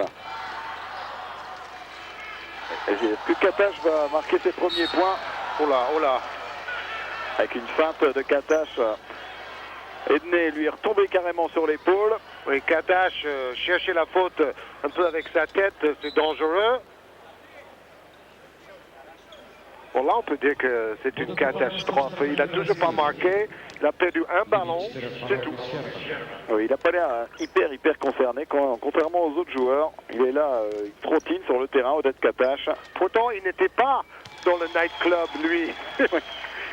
Est-ce que Katash va marquer ses premiers points? Oh là. Avec une feinte de Katash. Edney lui est retombé carrément sur l'épaule. Oui, Katash cherchait la faute un peu avec sa tête, c'est dangereux. Bon, là, on peut dire que c'est une catastrophe. Il n'a toujours pas marqué. Il a perdu un ballon, c'est tout. Oui, il n'a pas l'air hyper concerné, contrairement aux autres joueurs. Il est là, il trottine sur le terrain, Odette Katash. Pourtant, il n'était pas dans le nightclub, lui.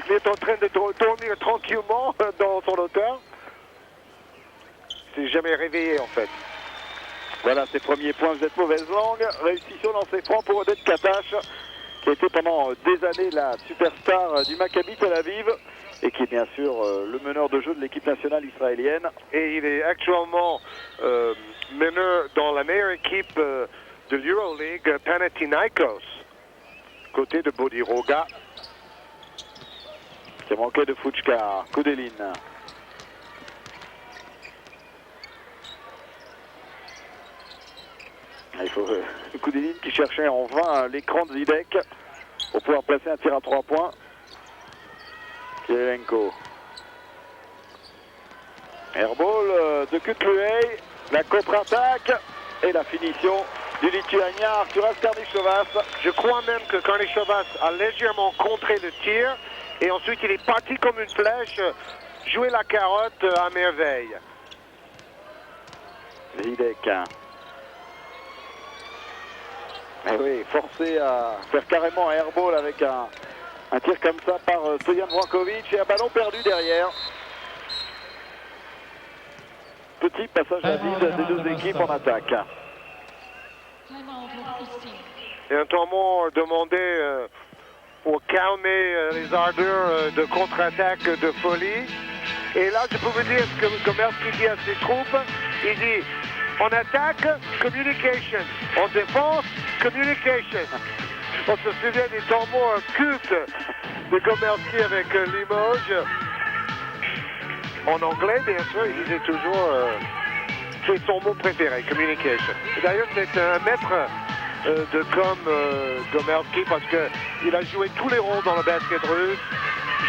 Il est en train de dormir tranquillement dans son hôtel. Il s'est jamais réveillé, en fait. Voilà, ses premiers points, vous êtes mauvaise langue. Réussissons dans ses francs pour Odette Katash, qui a été pendant des années la superstar du Maccabi Tel Aviv et qui est bien sûr le meneur de jeu de l'équipe nationale israélienne. Et il est actuellement meneur dans la meilleure équipe de l'Euroleague, Panathinaikos, côté de Bodiroga. Qui a manqué de Fuchka, Koudelin. Il faut Koudelin qui cherchait en vain l'écran de Zidek pour pouvoir placer un tir à 3 points. Kirilenko. Airball de Kutluey, la contre-attaque et la finition du Lituanien Arturas Karnišovas. Je crois même que Karnišovas a légèrement contré le tir et ensuite il est parti comme une flèche, jouer la carotte à merveille. Zidek. Eh oui, forcé à faire carrément un airball avec un tir comme ça par Stoyan Vrankovic et un ballon perdu derrière. Petit passage à vide des deux équipes en attaque. Et un temps mort demandé pour calmer les ardeurs de contre-attaque de folie. Et là, je peux vous dire ce que Gomelski dit à ses troupes. Il dit, en attaque, communication. En défense, communication. On se souvient des temps morts cultes de Gomelski avec Limoges. En anglais, bien sûr, il disait toujours, c'est son mot préféré, communication. D'ailleurs, c'est un maître de Gomelski parce qu'il a joué tous les rôles dans le basket russe.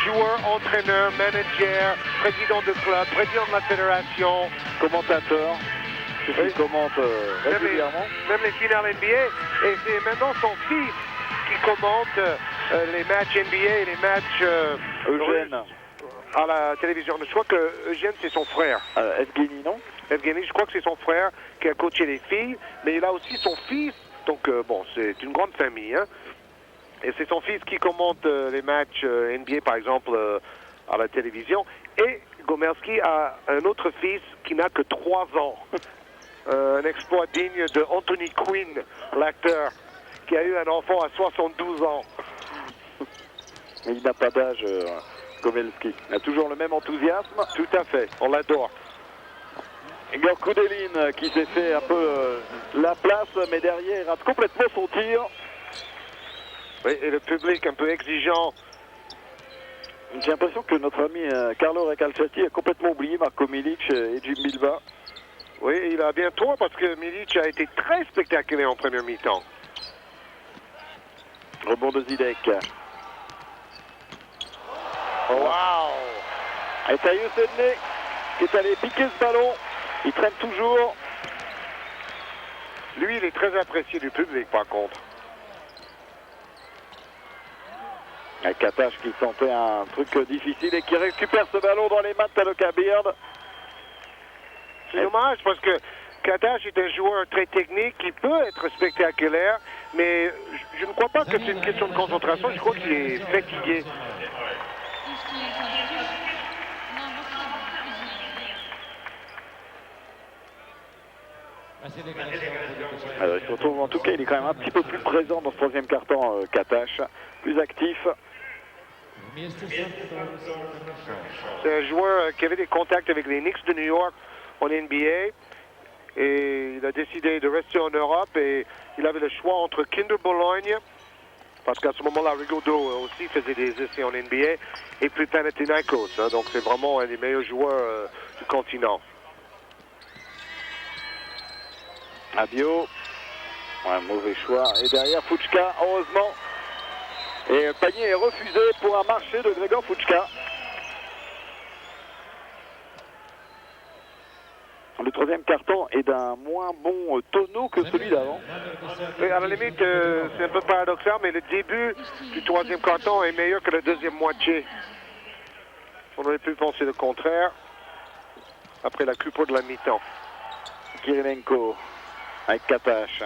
Joueur, entraîneur, manager, président de club, président de la fédération, commentateur, qui commente régulièrement. Même les finales NBA. Et c'est maintenant son fils qui commente les matchs NBA et les matchs Eugène. À la télévision. Je crois que Eugène, c'est son frère. Evgeny, non? Evgeny, je crois que c'est son frère qui a coaché les filles, mais il a aussi son fils. Donc, bon, c'est une grande famille, hein. Et c'est son fils qui commente les matchs NBA, par exemple, à la télévision. Et Gomelski a un autre fils qui n'a que 3 ans. Un exploit digne de Anthony Quinn, l'acteur, qui a eu un enfant à 72 ans. Mais il n'a pas d'âge, Gomelski. Il a toujours le même enthousiasme. Tout à fait, on l'adore. Igor Koudelin qui s'est fait un peu la place, mais derrière il rate complètement son tir. Oui, et le public un peu exigeant. J'ai l'impression que notre ami Carlo Recalciati a complètement oublié Marko Milic et Jim Bilba. Oui, il a bien tort parce que Milic a été très spectaculaire en première mi-temps. Rebond de Zidek. Oh, wow! Et Taïo Sedney qui est allé piquer ce ballon. Il traîne toujours. Lui, il est très apprécié du public, par contre. Katash qui sentait un truc difficile et qui récupère ce ballon dans les mains de Tanoka Beard. C'est dommage parce que Katash est un joueur très technique qui peut être spectaculaire, mais je ne crois pas que c'est une question de concentration. Je crois qu'il est fatigué. Alors, il se retrouve, en tout cas, il est quand même un petit peu plus présent dans ce troisième quart-temps, Katash, plus actif. C'est un joueur qui avait des contacts avec les Knicks de New York en NBA et il a décidé de rester en Europe et il avait le choix entre Kinder Bologna, parce qu'à ce moment-là, Rigaudot aussi faisait des essais en NBA, et puis Panathinaikos, hein, donc c'est vraiment un des meilleurs joueurs du continent. Abio, un mauvais choix. Et derrière Fuchka, heureusement. Et le panier est refusé pour un marché de Grégor Fuchka. Le troisième carton est d'un moins bon tonneau que celui d'avant. À la limite, c'est un peu paradoxal, mais le début du troisième carton est meilleur que la deuxième moitié. On aurait pu penser le contraire après la coupure de la mi-temps. Kirilenko avec Katash.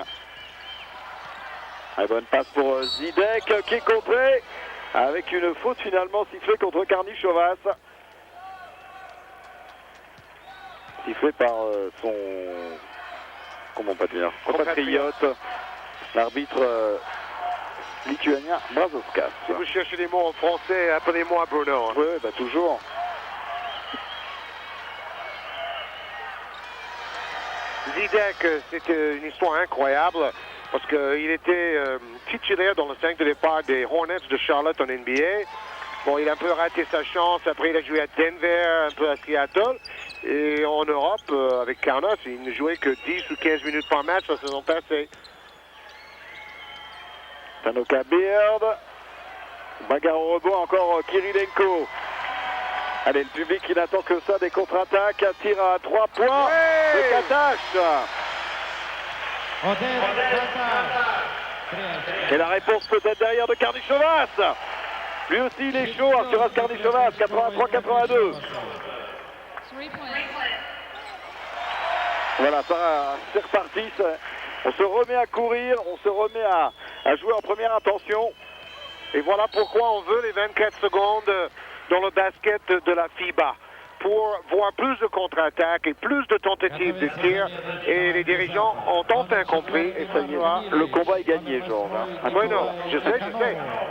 Une bonne passe pour Zidek qui est contré avec une faute finalement sifflée contre Karnišovas. Sifflé par son compatriote, l'arbitre lituanien Brazovskas. Si vous cherchez des mots en français, appelez-moi Bruno. Hein. Oui, bah toujours. Zidek, c'était une histoire incroyable parce qu'il était titulaire dans le 5 de départ des Hornets de Charlotte en NBA. Bon, il a un peu raté sa chance. Après, il a joué à Denver, un peu à Seattle. Et en Europe, avec Kaunas, il ne jouait que 10 ou 15 minutes par match la saison passée. Tanoka Beard. Bagarre au rebond, encore Kirilenko. Allez, le public, il n'attend que ça, des contre-attaques. Un tir à 3 points de Katash. Et la réponse peut-être derrière de Karnichovas. Lui aussi, il est chaud, Arturas Karnichovas, 83-82. Voilà, ça, c'est reparti. On se remet à courir, on se remet à jouer en première intention. Et voilà pourquoi on veut les 24 secondes dans le basket de la FIBA. Pour voir plus de contre-attaques et plus de tentatives de tir. Et les dirigeants ont enfin compris. Et ça y est, le combat est gagné, Georges. Oui, non, je sais.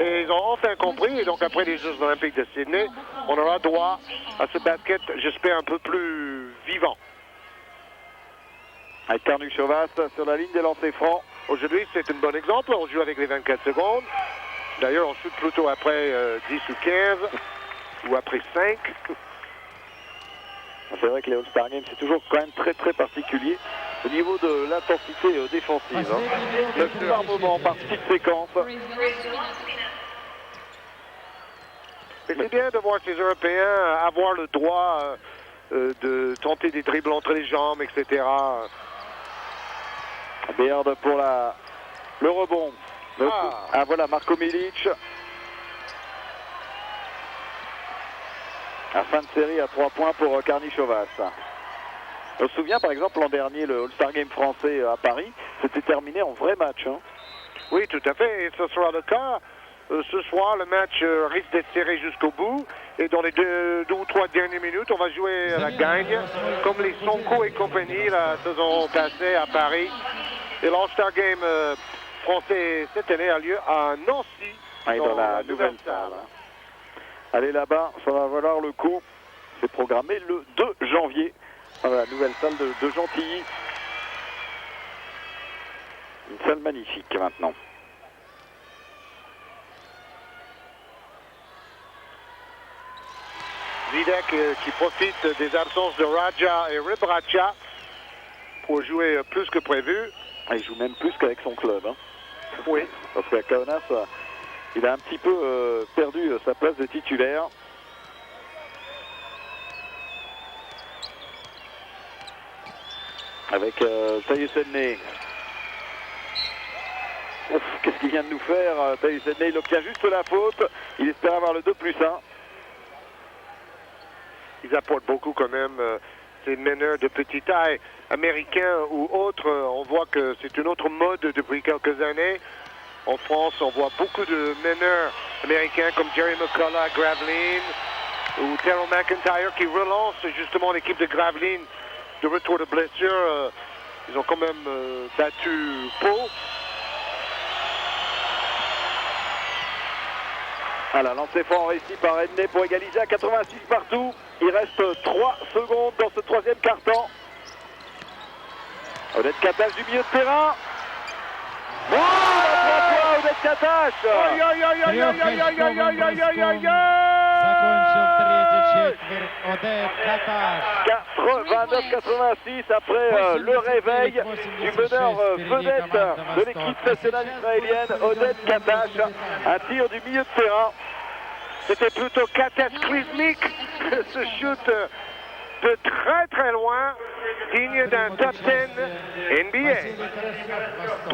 Et ils ont enfin compris. Et donc, après les Jeux Olympiques de Sydney, on aura droit à ce basket, j'espère, un peu plus vivant. Avec Karnichovas sur la ligne des lancers francs. Aujourd'hui, c'est un bon exemple. On joue avec les 24 secondes. D'ailleurs, on shoot plutôt après 10 ou 15 ou après 5. C'est vrai que les All-Star Games, c'est toujours quand même très très particulier au niveau de l'intensité défensive. Par moment, par petite séquence. Mais c'est bien de voir ces Européens avoir le droit de tenter des dribbles entre les jambes, etc. Béard pour le rebond. Ah voilà, Marko Milic. La fin de série à 3 points pour Karnichovas. On se souvient par exemple l'an dernier, le All-Star Game français à Paris, c'était terminé en vrai match. Hein. Oui, tout à fait, et ce sera le cas. Ce soir, le match risque d'être serré jusqu'au bout. Et dans les deux ou trois dernières minutes, on va jouer à la gagne, comme les Sonko et compagnie la saison passée à Paris. Et l'All-Star Game français cette année a lieu à Nancy, dans la nouvelle salle. Allez là-bas, ça va valoir le coup. C'est programmé le 2 janvier dans la nouvelle salle de Gentilly. Une salle magnifique maintenant. Zidek qui profite des absences de Raja et Rebracha pour jouer plus que prévu. Il joue même plus qu'avec son club. Hein. Oui. Parce qu'à Kaunas, il a un petit peu perdu sa place de titulaire. Avec Tyus Edney. Qu'est-ce qu'il vient de nous faire, Tyus Edney? Il obtient juste la faute. Il espère avoir le 2+1. Ils apportent beaucoup quand même. Ces meneurs de petite taille, américains ou autres. On voit que c'est une autre mode depuis quelques années. En France, on voit beaucoup de meneurs américains comme Jerry McCullough, Gravelines, ou Terrell McIntyre qui relance justement l'équipe de Gravelines de retour de blessure. Ils ont quand même battu Pau. Voilà, lancer franc réussi par Edney pour égaliser à 86 partout. Il reste 3 secondes dans ce troisième quart-temps. Odette Katash du milieu de terrain. Oh, 3 points, Odette Katash. Aïe, aïe, aïe, aïe, aïe, aïe, aïe, aïe, aïe, aïe, aïe, aïe, aïe. 89-86 après le réveil du meneur vedette de l'équipe nationale israélienne, Odette Katash. Un tir du milieu de terrain. C'était plutôt cataclysmique ce shoot de très très loin, digne d'un top 10 NBA.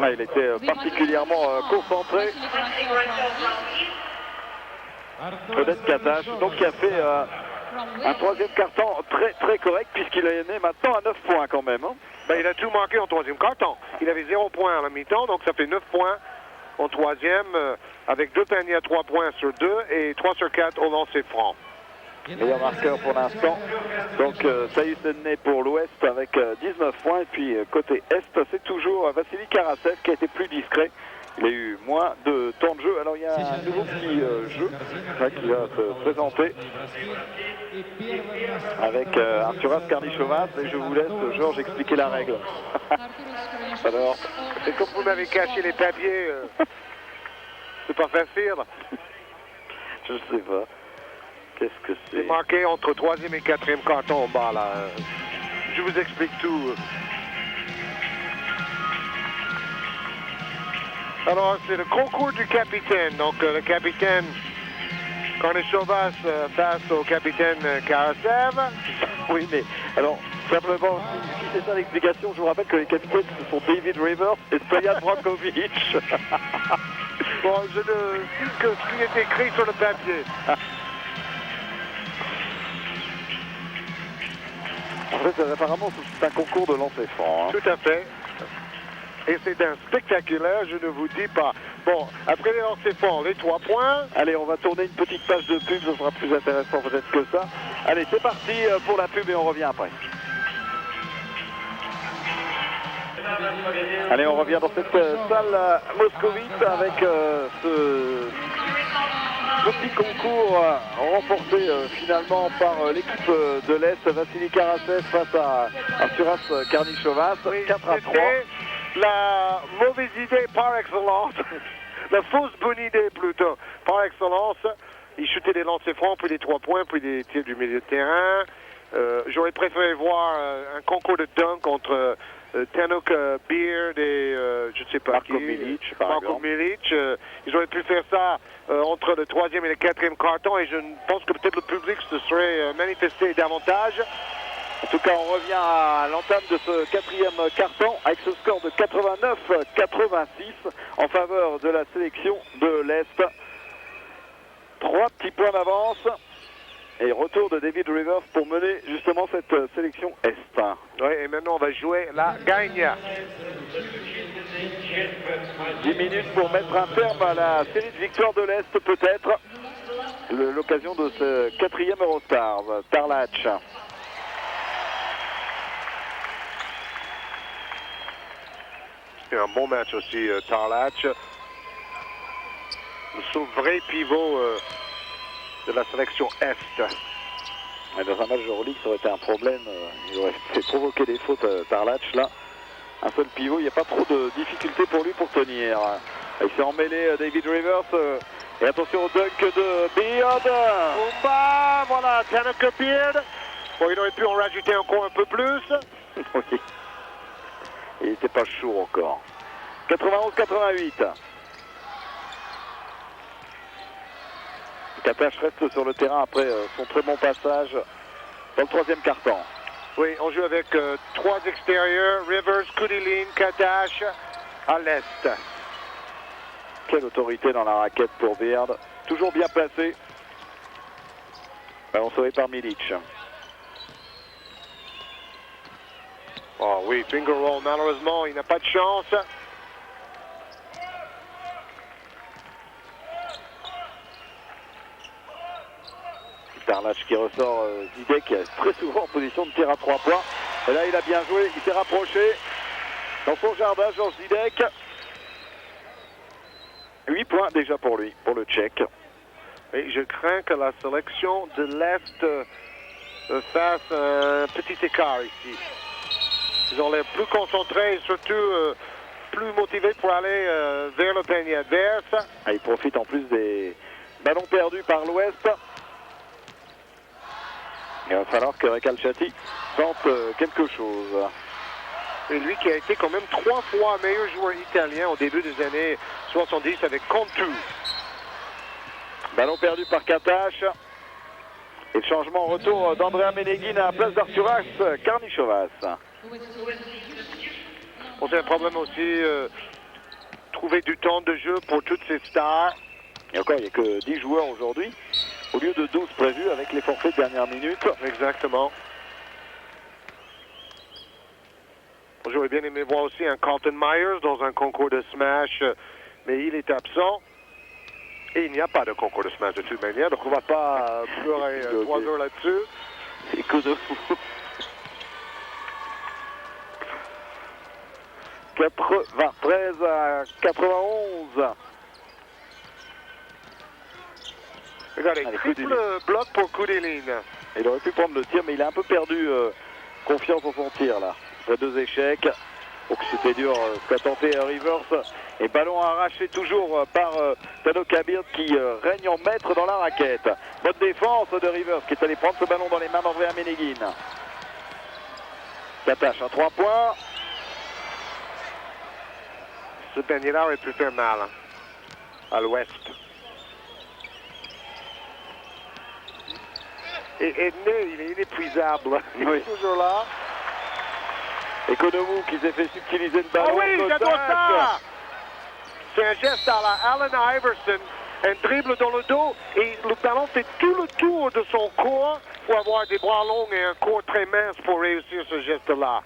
Ouais, il était particulièrement concentré. Odette Katash, donc qui a fait un troisième quart-temps très très correct puisqu'il est maintenant à 9 points quand même. Hein. Ben, il a tout manqué en troisième quart-temps. Il avait 0 points à la mi-temps, donc ça fait 9 points en troisième, avec 2 paniers à 3 points sur 2 et 3 sur 4 au lancer franc. Meilleur marqueur pour l'instant. Donc Tyus Edney pour l'Ouest avec 19 points. Et puis côté Est, c'est toujours Vassili Karasev qui a été plus discret. Il a eu moins de temps de jeu. Alors il y a un nouveau petit jeu qui va se présenter avec Arturas Karnichovas. Et je vous laisse, Georges, expliquer la règle. Alors, c'est comme vous m'avez caché les papiers. C'est pas facile. Je sais pas. Qu'est-ce que c'est? C'est marqué entre 3e et 4e carton en bas, là. Je vous explique tout. Alors, c'est le concours du capitaine. Donc, le capitaine Karnišovas face au capitaine Karasev. Oui, mais alors, simplement, si c'est ça l'explication, je vous rappelle que les capitaines, ce sont David Rivers et Stoyan Brankovic. Bon, je ne dis que ce qui est écrit sur le papier. En fait, apparemment, c'est un concours de lancer franc. Hein. Tout à fait. Et c'est un spectaculaire, je ne vous dis pas. Bon, après les lancers francs, les 3 points. Allez, on va tourner une petite page de pub, ce sera plus intéressant peut-être que ça. Allez, c'est parti pour la pub et on revient après. Allez, on revient dans cette salle moscovite avec ce petit concours remporté finalement par l'équipe de l'Est, Vassili Karasev face à Arturas Karnišovas, 4-3. La mauvaise idée par excellence, la fausse bonne idée plutôt, par excellence. Il chutait des lancers francs, puis des 3 points, puis des tirs du milieu de terrain. J'aurais préféré voir un concours de dunk entre Tanuk Beard et je ne sais pas Marko Milic, par exemple. Milic. Ils auraient pu faire ça entre le 3e et le 4e carton et je pense que peut-être le public se serait manifesté davantage. En tout cas, on revient à l'entame de ce 4e carton avec ce score de 89-86 en faveur de la sélection de l'Est. 3 petits points d'avance et retour de David Rivers pour mener justement cette sélection Est. Oui, et maintenant on va jouer la gagne. 10 minutes pour mettre un terme à la série de victoires de l'Est peut-être. L'occasion de ce 4e Eurostars, Tarlach. C'est un bon match aussi, Tarlach. Le vrai pivot de la sélection Est. Dans un match de Euroleague, ça aurait été un problème. Il aurait fait provoquer des fautes Tarlach là. Un seul pivot, il n'y a pas trop de difficultés pour lui pour tenir. Il s'est emmêlé David Rivers. Et attention au dunk de Beard. Oumba, voilà, Tanuk Beard. Bon, il aurait pu en rajouter encore un peu plus. Oui. Il n'était pas chaud encore. 91-88. Katash reste sur le terrain après son très bon passage dans le 3e carton. Oui, on joue avec 3 extérieurs, Rivers, Kudilin, Katash à l'Est. Quelle autorité dans la raquette pour Beard. Toujours bien placé. Ballon sauvé par Milic. Oh oui, finger roll, malheureusement, il n'a pas de chance. Tarlach qui ressort Zidek très souvent en position de tir à 3 points. Et là, il a bien joué, il s'est rapproché dans son jardin, Georges Zidek. 8 points déjà pour lui, pour le Tchèque. Et je crains que la sélection de l'Est fasse un petit écart ici. Ils ont l'air plus concentrés et surtout plus motivés pour aller vers le panier adverse. Ils profitent en plus des ballons perdus par l'Ouest. Il va falloir que Recalciati tente quelque chose. Et lui qui a été quand même 3 fois meilleur joueur italien au début des années 70 avec Contu. Ballon perdu par Katash. Et le changement en retour d'Andrea Meneguin à la place d'Arturas Karnišovas. Bon, c'est un problème aussi, trouver du temps de jeu pour toutes ces stars. Et encore, il n'y a que 10 joueurs aujourd'hui, au lieu de 12 prévus avec les forfaits de dernière minute. Exactement. J'aurais bien aimé voir aussi un Carlton Myers dans un concours de smash, mais il est absent. Et il n'y a pas de concours de smash de toute manière, donc on ne va pas pleurer 3 heures là-dessus. C'est que de fou. 93 à 91. Regardez, triple bloc pour Kudilin. Il aurait pu prendre le tir, mais il a un peu perdu confiance en son tir là. Après 2 échecs. Donc c'était dur ce qu'a tenté Rivers. Et ballon arraché toujours par Tanuk Beard qui règne en maître dans la raquette. Bonne défense de Rivers qui est allé prendre ce ballon dans les mains d'Andrea Meneguin. Katash à 3 points. Ce panier-là aurait pu faire mal à l'ouest. Et Edney, il est inépuisable. Il Oui. est toujours là. Economou qui s'est fait subtiliser le ballon. Ah oui, j'adore ça! C'est un geste à la Allen Iverson. Un dribble dans le dos et le ballon fait tout le tour de son corps. Il faut avoir des bras longs et un corps très mince pour réussir ce geste-là.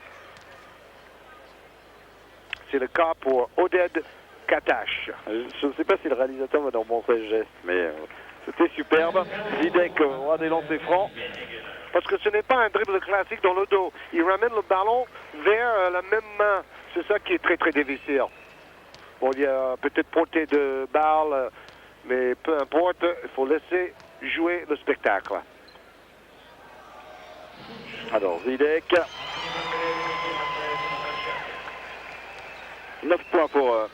C'est le cas pour Oded Katash. Je ne sais pas si le réalisateur va nous montrer le geste, mais c'était superbe. Zidek aura des lancers francs. Parce que ce n'est pas un dribble classique dans le dos. Il ramène le ballon vers la même main. C'est ça qui est très très difficile. Bon, il y a peut-être portée de balle, mais peu importe, il faut laisser jouer le spectacle. Alors Zidek. 9 points pour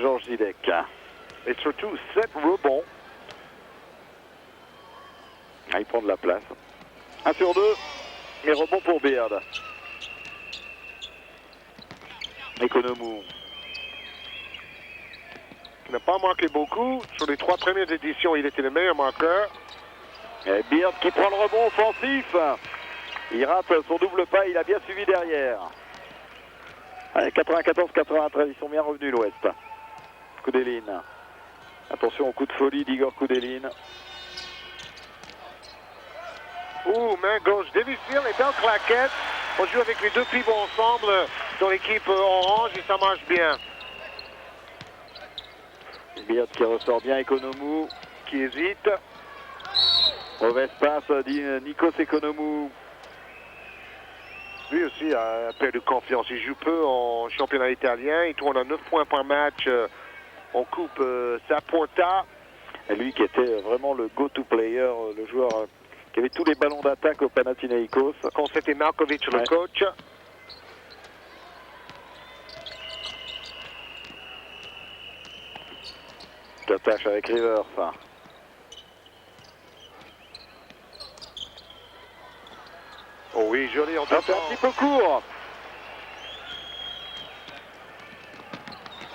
Georges Zidek. Et surtout 7 rebonds. Ah, il prend de la place. 1 sur 2. Et rebond pour Beard. Economou. Il n'a pas marqué beaucoup. Sur les 3 premières éditions, il était le meilleur marqueur. Et Beard qui prend le rebond offensif. Il rate son double pas, il a bien suivi derrière. 94-93, ils sont bien revenus l'Ouest. Koudelin. Attention au coup de folie d'Igor Koudelin. Ouh, main gauche difficile et belle claquette. On joue avec les deux pivots ensemble dans l'équipe orange et ça marche bien. Beard qui ressort bien, Economou Qui hésite. Mauvaise passe dit Nikos Economou. Lui aussi a perdu confiance. Il joue peu en championnat italien. Il tourne à 9 points par match. On coupe Saporta. Et lui qui était vraiment le go-to player, le joueur qui avait tous les ballons d'attaque au Panathinaikos. Quand c'était Markovic le coach. Katash avec Rivers. Oh oui, joli en C'est un petit peu court.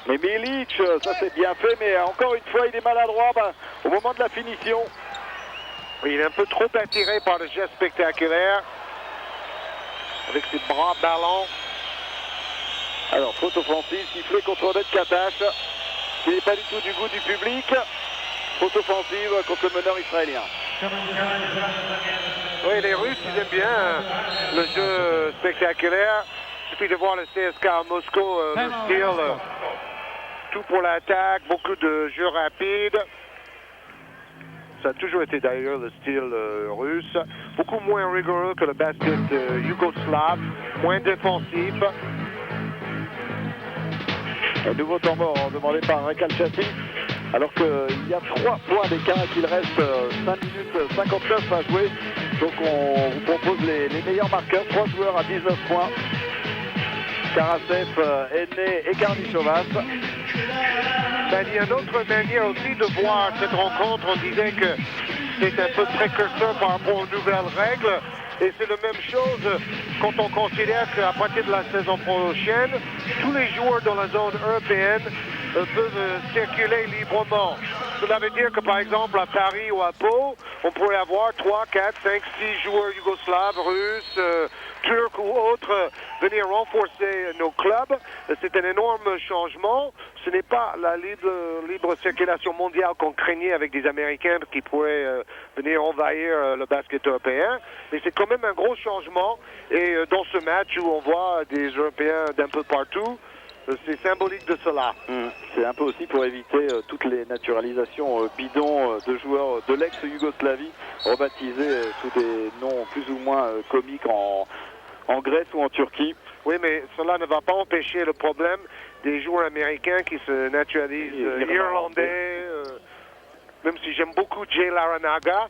Mais Milic, ça c'est bien fait, mais encore une fois il est maladroit au moment de la finition. Oui, il est un peu trop attiré par le geste spectaculaire. Avec ses bras ballants. Alors, faute offensive, sifflé contre Oded Katash, qui n'est pas du tout du goût du public. Faute offensive contre le meneur israélien. Oui, les Russes, ils aiment bien le jeu spectaculaire. Il suffit de voir le CSK à Moscou, le style, tout pour l'attaque, beaucoup de jeux rapides. Ça a toujours été d'ailleurs le style russe. Beaucoup moins rigoureux que le basket yougoslave, moins défensif. Un nouveau temps mort demandé par Recalciati, alors qu'il y a 3 points d'écart et qu'il reste 5 minutes 59 à jouer. Donc on vous propose les meilleurs marqueurs, 3 joueurs à 19 points. Karasev, Edney et Karnichovas. Ben, il y a une autre manière aussi de voir cette rencontre. On disait que c'est un peu précurseur par rapport aux nouvelles règles. Et c'est la même chose quand on considère qu'à partir de la saison prochaine, tous les joueurs dans la zone européenne peuvent circuler librement. Cela veut dire que par exemple à Paris ou à Pau, on pourrait avoir 3, 4, 5, 6 joueurs yougoslaves, russes, turcs ou autres venir renforcer nos clubs. C'est un énorme changement. Ce n'est pas la libre circulation mondiale qu'on craignait avec des Américains qui pourraient venir envahir le basket européen. Mais c'est quand même un gros changement. Et dans ce match où on voit des Européens d'un peu partout, c'est symbolique de cela. C'est un peu aussi pour éviter toutes les naturalisations bidons de joueurs de l'ex-Yougoslavie, rebaptisés sous des noms plus ou moins comiques en Grèce ou en Turquie. Oui, mais cela ne va pas empêcher le problème des joueurs américains qui se naturalisent irlandais. Même si j'aime beaucoup Jay Larranaga.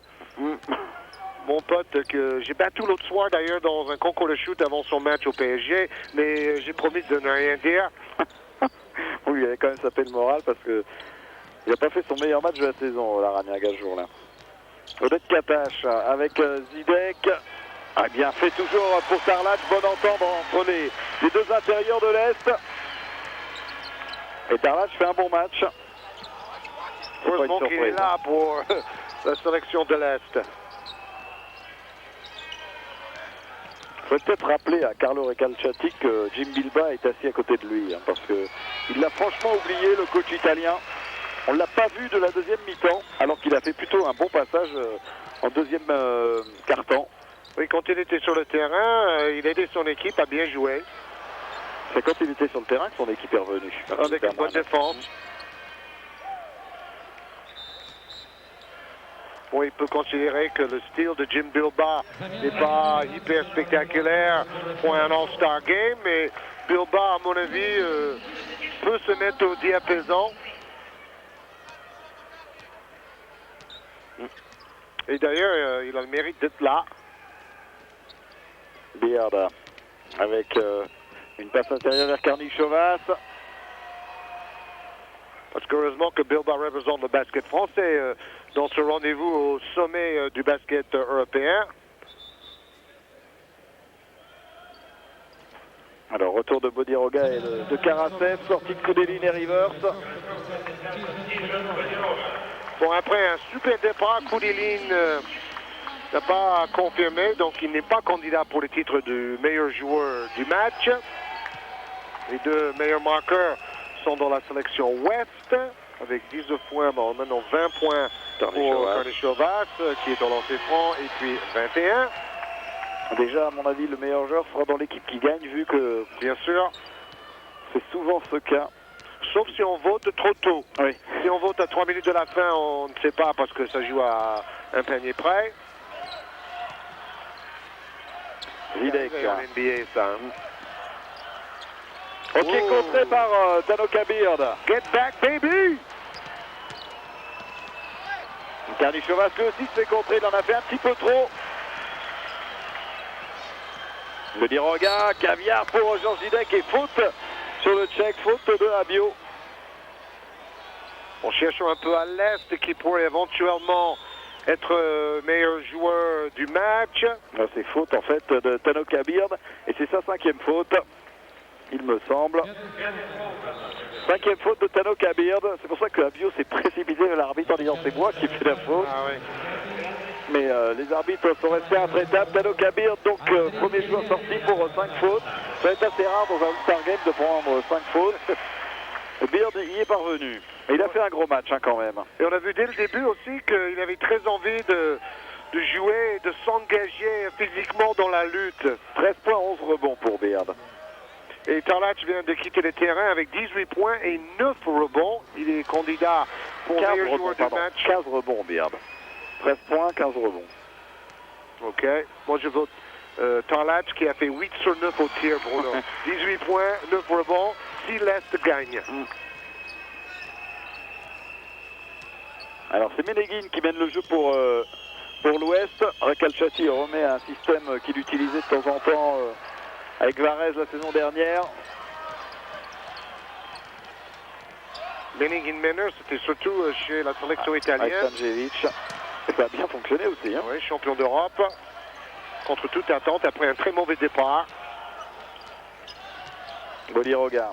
Mon pote que j'ai battu l'autre soir d'ailleurs dans un concours de shoot avant son match au PSG, mais j'ai promis de ne rien dire. Oui, il avait quand même sapé le moral parce que il n'a pas fait son meilleur match de la saison, Larranaga, ce jour-là. Oded Katash avec Zidek. Ah, bien fait toujours pour Tarlac, bon entendre entre les deux intérieurs de l'Est. Et Tarlac fait un bon match. Heureusement qu'il est là pour la sélection de l'Est. faut peut-être rappeler à Carlo Recalciati que Jim Bilba est assis à côté de lui, hein, parce que il l'a franchement oublié, le coach italien. On ne l'a pas vu de la deuxième mi-temps, alors qu'il a fait plutôt un bon passage en deuxième quart-temps. Oui, quand il était sur le terrain, il aidait son équipe à bien jouer. C'est quand il était sur le terrain que son équipe est revenue. Avec une bonne défense. Bon, il peut considérer que le style de Jim Bilba n'est pas hyper spectaculaire pour un All-Star Game, mais Bilba, à mon avis, peut se mettre au diapason. Et d'ailleurs, il a le mérite d'être là. Beard avec une passe intérieure vers Karnišovas. Parce qu'heureusement que Bilba représente le basket français dans ce rendez-vous au sommet du basket européen. Alors, retour de Bodiroga et de Karasev, sortie de Koudelin et Rivers. Bon, après un super départ, Koudelin n'a pas confirmé, donc il n'est pas candidat pour le titre du meilleur joueur du match. Les deux meilleurs marqueurs sont dans la sélection Ouest, avec 19 points, bon, maintenant 20 points pour Karnišovas, qui est au lancer franc, et puis 21. Déjà, à mon avis, le meilleur joueur sera dans l'équipe qui gagne, vu que, bien sûr, c'est souvent ce cas. Sauf si on vote trop tôt. Oui. Si on vote à 3 minutes de la fin, on ne sait pas, parce que ça joue à un panier près. Zidek. C'est en NBA, ça. Hein. Ok, contré par Tanoka Beard. Get back, baby! Karnišovas lui aussi se fait contrer, il en a fait un petit peu trop. Bodiroga, caviar pour Georges Zidek et faute sur le tchèque, faute de Rabiot. On cherche un peu à l'Est qui pourrait éventuellement être meilleur joueur du match. C'est faute en fait de Tanoka Beard et c'est sa 5e faute, il me semble. 5e faute de Tanoka Beard, c'est pour ça que Rabiot s'est précipité vers l'arbitre en disant c'est moi qui fais la faute. Ah oui. Mais les arbitres sont restés intraitables. Tanoka Beard, donc premier joueur sorti pour 5 fautes. Ça va être assez rare dans un All-Star Game de prendre 5 fautes. Beard y est parvenu. Mais il a fait un gros match hein, quand même. Et on a vu dès le début aussi qu'il avait très envie de jouer et de s'engager physiquement dans la lutte. 13 points, 11 rebonds pour Beard. Et Tarlac vient de quitter le terrain avec 18 points et 9 rebonds. Il est candidat pour meilleur joueur du match. 15 rebonds, Beard. 13 points, 15 rebonds. OK. Moi, je vote Tarlac qui a fait 8 sur 9 au tir, Bruno. 18 points, 9 rebonds. Si l'Est gagne. Alors, c'est Ménéguine qui mène le jeu pour l'Ouest. Recalciati remet un système qu'il utilisait de temps en temps avec Varese la saison dernière. Ménéguine meneur, c'était surtout chez la sélection italienne. Avec Stanjevic. Et ça a bien fonctionné aussi. Hein. Oui, champion d'Europe. Contre toute attente, après un très mauvais départ. Bodiroga.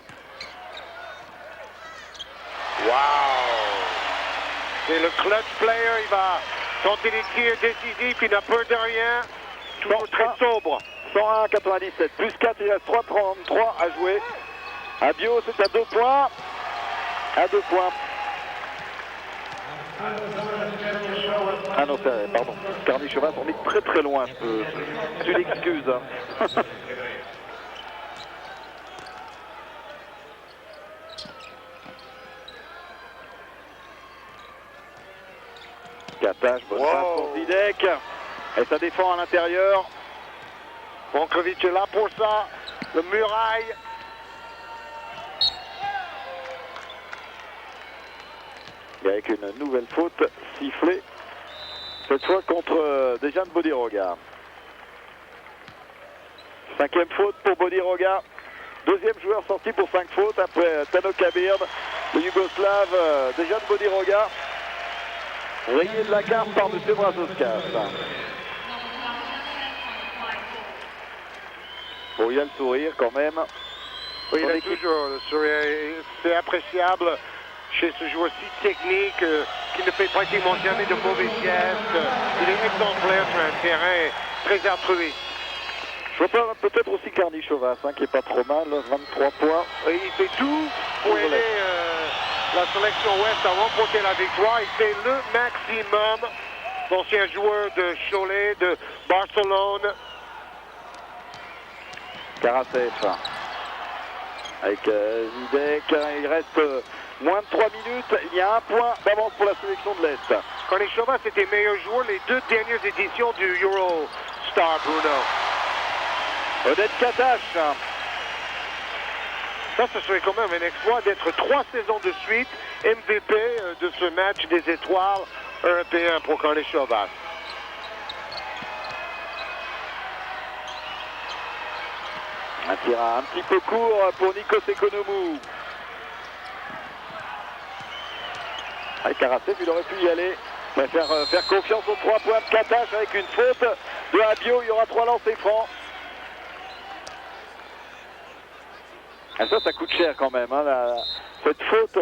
Wow! C'est le clutch player, il va tenter des tirs décisifs, il n'a peur de rien. Toujours très sobre. 101-97, plus 4, il reste 3-33 à jouer. Rabiot, c'est à 2 points. À 2 points. Ah non, pardon. Karnišovas, on est très très loin. Tu l'excuses. Hein. Katash, bonne passe pour Zidek. Et ça défend à l'intérieur. Brankovic est là pour ça. Le muraille. Et avec une nouvelle faute sifflée. Cette fois contre Dejan Bodiroga. 5e faute pour Bodiroga. 2e joueur sorti pour 5 fautes après Tanoka Beard. Le Yougoslave Dejan Bodiroga. Rayé de la carte par M. Brazauskas. Bon, il a le sourire quand même. Oui, il a toujours le sourire. C'est appréciable chez ce joueur si technique qui ne fait pratiquement jamais de mauvais gestes. Il est exemplaire sur un terrain très altruiste. Peut-être aussi Karnišovas, hein, qui est pas trop mal, 23 points. Et il fait tout pour aider la sélection Ouest à remporter la victoire. Il fait le maximum. L'ancien joueur de Cholet, de Barcelone. Karasev avec Zidek. Il reste moins de 3 minutes. Il y a un point d'avance pour la sélection de l'Est. Karnišovas était meilleur joueur les 2 dernières éditions du Eurostar, Bruno. Odette Katash. Ça, ce serait quand même un exploit d'être 3 saisons de suite MVP de ce match des étoiles européens pour Karnišovas. Un tir un petit peu court pour Nikos Economou. Avec Karasev, il aurait pu y aller. Faire confiance aux 3 points de Katash avec une faute de Abio. Il y aura 3 lancers francs. Et ça coûte cher quand même, hein, cette faute.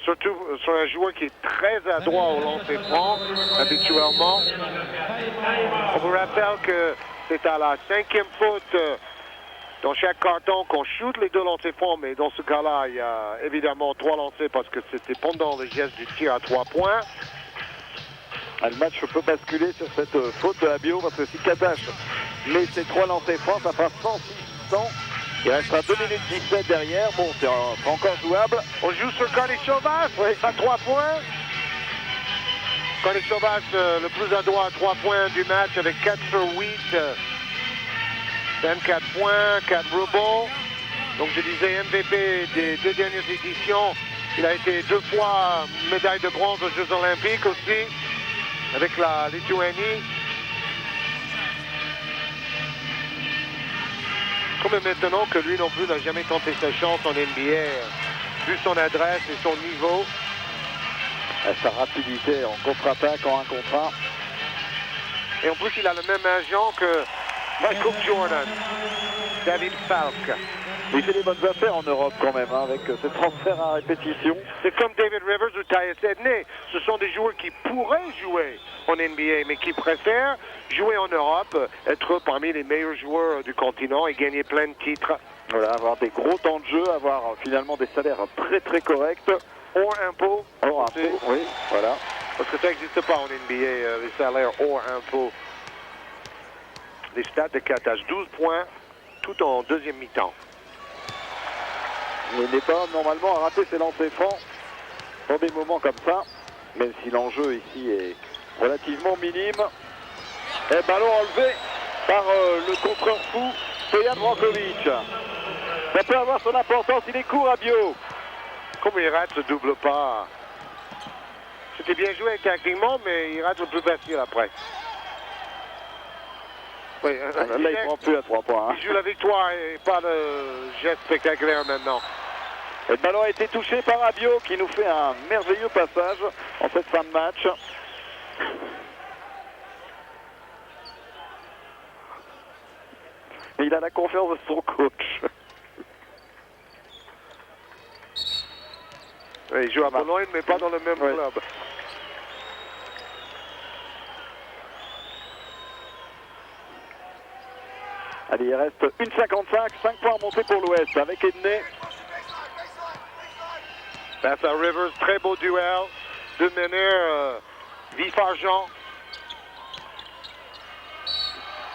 Surtout sur un joueur qui est très adroit au lancer franc, habituellement. On vous rappelle que c'est à la 5e faute dans chaque carton qu'on shoot les 2 lancers francs, mais dans ce cas-là, il y a évidemment 3 lancers parce que c'était pendant le geste du tir à 3 points. Le match peut basculer sur cette faute de Abio parce que si Katash met ses 3 lancers francs, ça fera 106-100. Il restera 2 minutes 17 derrière. Bon, c'est encore jouable. On joue sur Karnišovas, à 3 points. Karnišovas, le plus adroit à 3 points du match avec 4 sur 8. 24 points, 4 rebonds. Donc je disais MVP des 2 dernières éditions. Il a été 2 fois médaille de bronze aux Jeux Olympiques aussi, avec la Lituanie. Comme maintenant que lui non plus n'a jamais tenté sa chance en NBA, vu son adresse et son niveau. Et sa rapidité en contre-attaque, en 1 contre 1. Et en plus, il a le même agent que Michael Jordan, David Falk. Il fait des bonnes affaires en Europe quand même, hein, avec ses transferts à répétition. C'est comme David Rivers ou Tyus Edney. Ce sont des joueurs qui pourraient jouer en NBA, mais qui préfèrent jouer en Europe, être parmi les meilleurs joueurs du continent et gagner plein de titres. Voilà, avoir des gros temps de jeu, avoir finalement des salaires très très corrects. Hors impôts. Hors impôts, oui, voilà. Parce que ça n'existe pas en NBA, les salaires hors impôts. Les stats de Katash, 12 points, tout en 2e mi-temps. Il n'est pas normalement à rater ses lancers francs dans des moments comme ça, même si l'enjeu ici est relativement minime. Et ballon enlevé par le contreur fou, Stoyan Brankovic. Ça peut avoir son importance, il est court à Bio. Comme il rate ce double pas. C'était bien joué tactiquement, mais il rate le plus facile après. Oui, là, il ne prend plus à 3 points. Hein. Il joue la victoire et pas de geste spectaculaire maintenant. Et le ballon a été touché par Abio qui nous fait un merveilleux passage en cette fin de match. Et il a la confiance de son coach. Oui, il joue à Bologne, mais pas dans le même club. Allez, il reste 1,55, 5 points remontés pour l'Ouest avec Edney. Face à Rivers, très beau duel. 2 meneurs, vif-argent.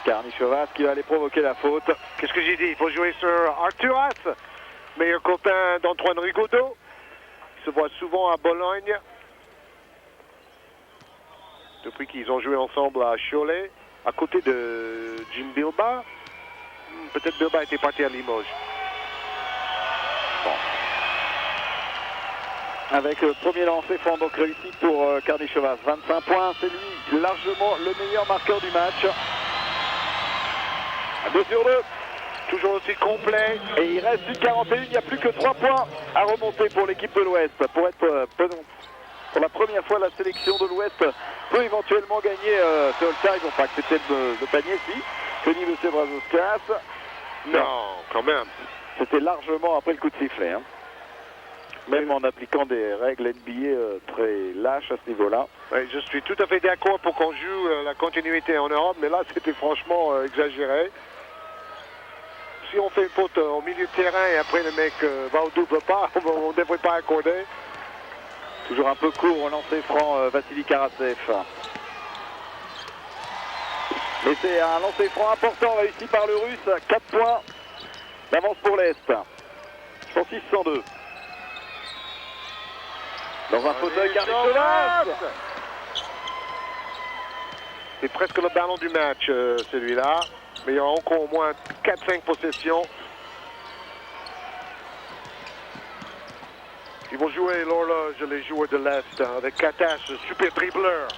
Karnišovas qui va aller provoquer la faute. Qu'est-ce que j'ai dit? Il faut jouer sur Arturas, meilleur copain d'Antoine Rigaudot. Il se voit souvent à Bologne. Depuis qu'ils ont joué ensemble à Cholet, à côté de Jim Bilba. Peut-être Bilba était parti à Limoges. Bon. Avec le premier lancer franc donc réussi pour Karnišovas. 25 points, c'est lui largement le meilleur marqueur du match. 2 sur 2. Toujours aussi complet. Et il reste une 41, il n'y a plus que 3 points à remonter pour l'équipe de l'Ouest. Pour la première fois, la sélection de l'Ouest peut éventuellement gagner ce all-time. Ils vont pas accepter le panier, si. Kenny M. Brazauskas. Non, quand même. C'était largement après le coup de sifflet. Hein. Même en appliquant des règles NBA très lâches à ce niveau-là. Oui, je suis tout à fait d'accord pour qu'on joue la continuité en Europe, mais là, c'était franchement exagéré. Si on fait une faute au milieu de terrain et après le mec va au double pas, on ne devrait pas accorder. Toujours un peu court au lancer franc, Vassili Karatsev. Mais c'est un lancer franc important réussi par le Russe. 4 points d'avance pour l'Est. 106-102. Dans un fauteuil, Karnišovář. C'est presque le ballon du match, celui-là. Mais il y aura encore au moins 4-5 possessions. Ils vont jouer l'horloge, les joueurs de l'Est, avec Katash, super dribbleur.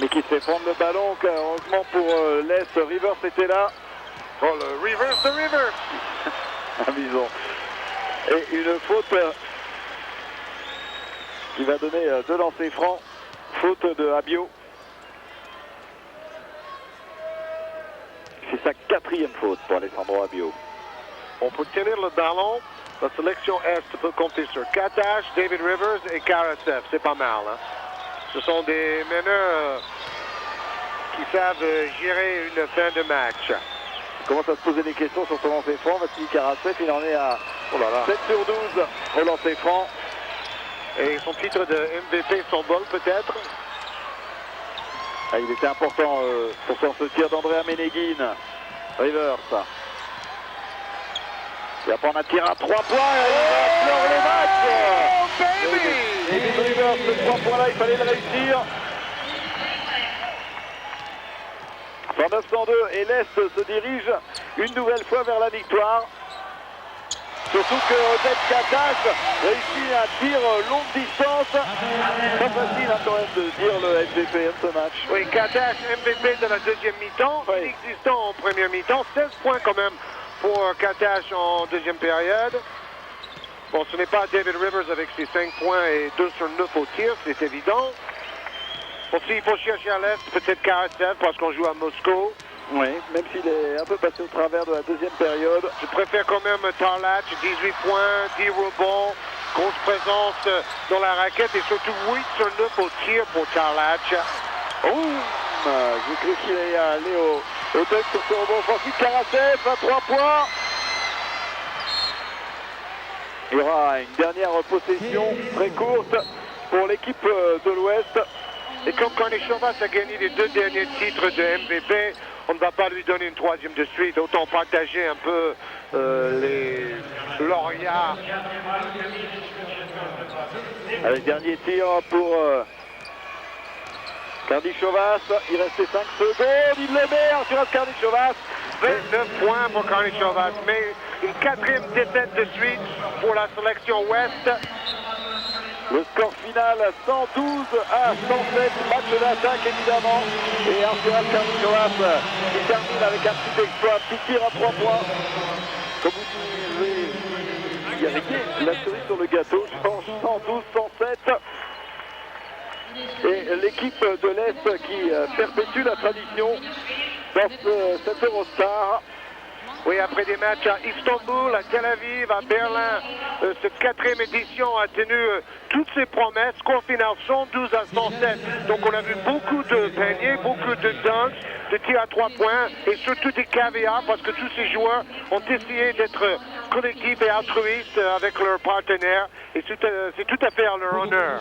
Mais qui se fait prendre le ballon, heureusement pour l'Est. Rivers était là. Oh, le reverse de Rivers. Amusant. Et une faute qui va donner 2 lancers francs. Faute de Abio. C'est sa 4e faute pour Alessandro Abio. On peut tenir le ballon. La sélection Est peut compter sur Katash, David Rivers et Karatsev. C'est pas mal. Hein? Ce sont des meneurs qui savent gérer une fin de match. Il commence à se poser des questions sur son lancer franc. Vassili Karatsev, il en est à 7 sur 12 au lancer franc. Et son titre de MVP s'envole peut-être. Ah, il était important pour ce tir d'Andrea Meneguin. Rivers. Il va prendre un tir à 3 points et il va clore le match. Et David Rivers, ce 3 points-là, il fallait le réussir. 109-102 et l'Est se dirige une nouvelle fois vers la victoire. Surtout que Oded Katash réussit un tir longue distance. Pas facile quand même de dire le MVP de ce match. Oui, Katash MVP de la deuxième mi-temps, inexistant en première mi-temps. 16 points quand même pour Katash en deuxième période. Bon, ce n'est pas David Rivers avec ses 5 points et 2 sur 9 au tir, c'est évident. Bon, s'il faut chercher à l'Est, peut-être Karatsev parce qu'on joue à Moscou. Oui, même s'il est un peu passé au travers de la deuxième période. Je préfère quand même Tarlac, 18 points, 10 rebonds, grosse présence dans la raquette et surtout 8 sur 9 au tir pour Tarlac. J'ai cru qu'il allait aller au dunk sur ce rebond offensif. Karatsev à 3 points. Il y aura une dernière possession très courte pour l'équipe de l'Ouest. Et comme Karnišovář a gagné les 2 derniers titres de MVP, on ne va pas lui donner une 3e de suite. Autant partager un peu les lauréats. Allez, dernier tir pour Karnišovář. Il restait 5 secondes. Il le met, Arturas Karnišovář. 29 points pour Karnišovář, mais une 4e défaite de suite pour la sélection Ouest. Le score final 112 à 107, match d'attaque évidemment. Et Arturas Karnišovář qui termine avec un petit exploit, un petit tir à 3 points. Comme vous disiez, il y a rien, la cerise sur le gâteau, je pense 112-107. Et l'équipe de l'Est qui perpétue la tradition dans cette Eurostar. Oui, après des matchs à Istanbul, à Tel Aviv, à Berlin, cette 4e édition a tenu toutes ses promesses. Score final 112 à 107. Donc on a vu beaucoup de paniers, beaucoup de dunks, de tirs à 3 points et surtout des caviars parce que tous ces joueurs ont essayé d'être collectifs et altruistes avec leurs partenaires et c'est tout à fait à leur honneur.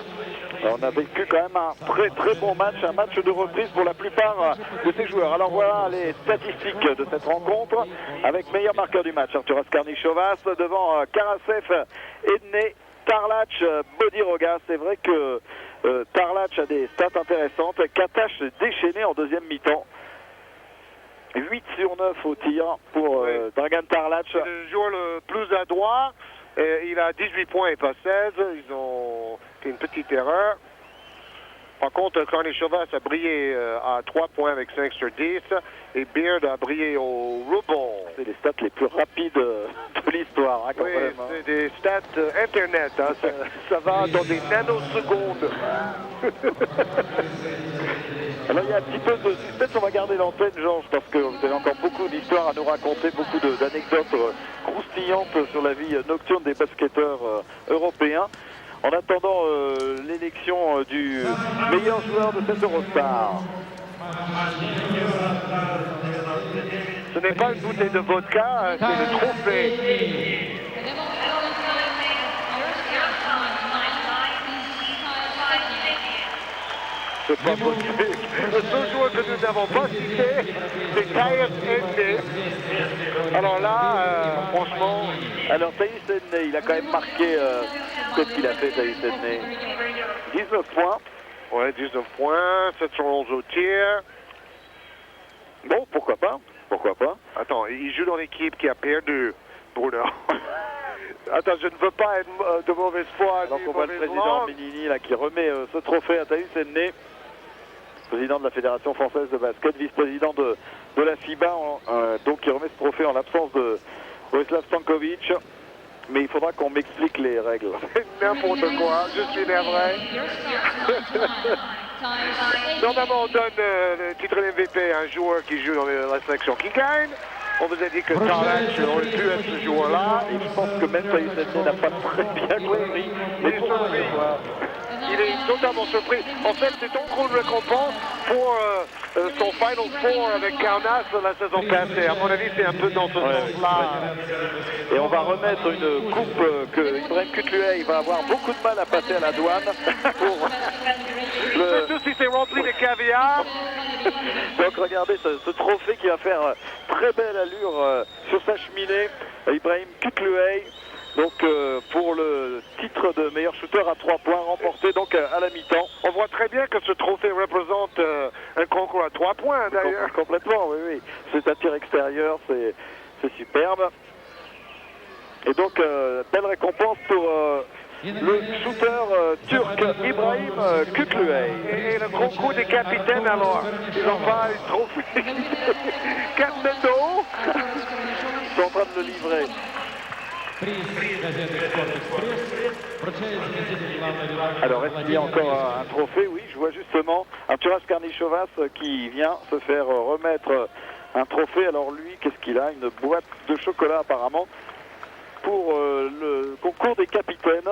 On a vécu quand même un très très bon match, un match de reprise pour la plupart de ces joueurs. Alors voilà les statistiques de cette rencontre avec meilleur marqueur du match, Arturas Karnišovář devant Karatsev, Edney, Tarlac, Bodiroga. C'est vrai que Tarlac a des stats intéressantes. Katash déchaîné en deuxième mi-temps. 8 sur 9 au tir pour Dragan Tarlac. C'est le joueur le plus adroit. Il a 18 points et pas 16. Ils ont fait une petite erreur. Par contre, Karnišovář a brillé à 3 points avec 5 sur 10 et Beard a brillé au rebond. C'est les stats les plus rapides de l'histoire. Hein, oui, c'est des stats Internet. Hein, ça va dans des nanosecondes. Alors il y a un petit peu de suspense, on va garder l'antenne, Georges, parce que vous avez encore beaucoup d'histoires à nous raconter, beaucoup d'anecdotes croustillantes sur la vie nocturne des basketteurs européens. en attendant l'élection du meilleur joueur de cette Eurostar. Ce n'est pas une bouteille de vodka, c'est le trophée. C'est pas possible. Le seul joueur que nous n'avons pas cité, c'est Taïs Ende. Alors là, franchement... Alors Taïs Ende, il a quand même marqué, qu'est-ce qu'il a fait Taïs Ende? 19 points. Ouais, 19 points, 711 au tir. Bon, pourquoi pas? Pourquoi pas? Attends, il joue dans l'équipe qui a perdu, Bruno. Attends, je ne veux pas être de mauvaise foi. Donc on voit le président Minini là, qui remet ce trophée à Taïs Ende, président de la Fédération française de basket, vice-président de la FIBA, donc qui remet ce trophée en l'absence de Borislav Stankovic. Mais il faudra qu'on m'explique les règles. N'importe quoi, je suis navré. Normalement, on donne le titre d'MVP à un joueur qui joue dans la sélection qui gagne. On vous a dit que Tarlac aurait pu être ce joueur-là. Et je pense que même Taïs Ende n'a pas très bien compris. Il est surpris. Il est totalement surpris. En fait, c'est ton gros récompense pour son Final Four avec Kaunas la saison passée. À mon avis, c'est un peu dans ce sens-là. Et on va remettre une coupe que Ibrahim Kutluay va avoir beaucoup de mal à passer à la douane. Surtout si c'est rempli de caviar. Donc regardez ce trophée qui va faire très belle allure sur sa cheminée. Ibrahim Kutluay. Donc pour le titre de meilleur shooter à 3 points remporté donc à la mi-temps. On voit très bien que ce trophée représente un concours à 3 points d'ailleurs. Complètement, oui, oui. C'est un tir extérieur, c'est superbe. Et donc belle récompense pour le shooter turc Ibrahim Kutluay. Et le concours des capitaines alors, ils ont pas un trophée 4 mètres de haut. Ils sont en train de le livrer. Alors est-ce qu'il y a encore un trophée? Oui, je vois justement Arturas Karnichovas qui vient se faire remettre un trophée. Alors lui, qu'est-ce qu'il a? Une boîte de chocolat apparemment pour le concours des capitaines.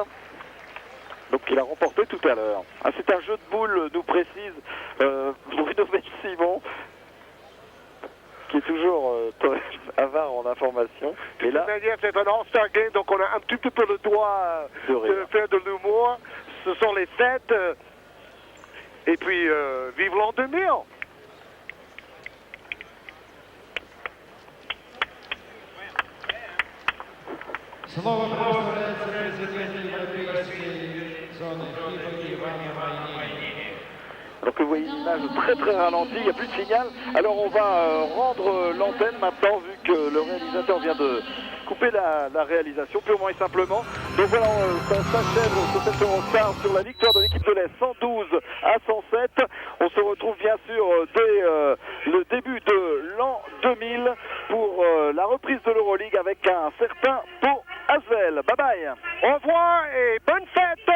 Donc il a remporté tout à l'heure. Ah, c'est un jeu de boules, nous précise Bruno Ben-Simon, qui est toujours avare en information. De toute manière, c'est un All-Star Game, donc on a un petit peu le droit de faire de l'humour. Ce sont les fêtes. Et puis, vive l'an 2000! Слово предоставляется президенту европейской зоны ФИБА Ивану Майнини. Alors que vous voyez une image très ralentie, il n'y a plus de signal. Alors on va rendre l'antenne maintenant, vu que le réalisateur vient de couper la réalisation, purement et simplement. Donc voilà, ça s'achève cette Eurostar sur la victoire de l'équipe de l'Est, 112 à 107. On se retrouve bien sûr dès le début de l'an 2000 pour la reprise de l'Euroleague avec un certain Pau Asvel. Bye bye. Au revoir et bonne fête!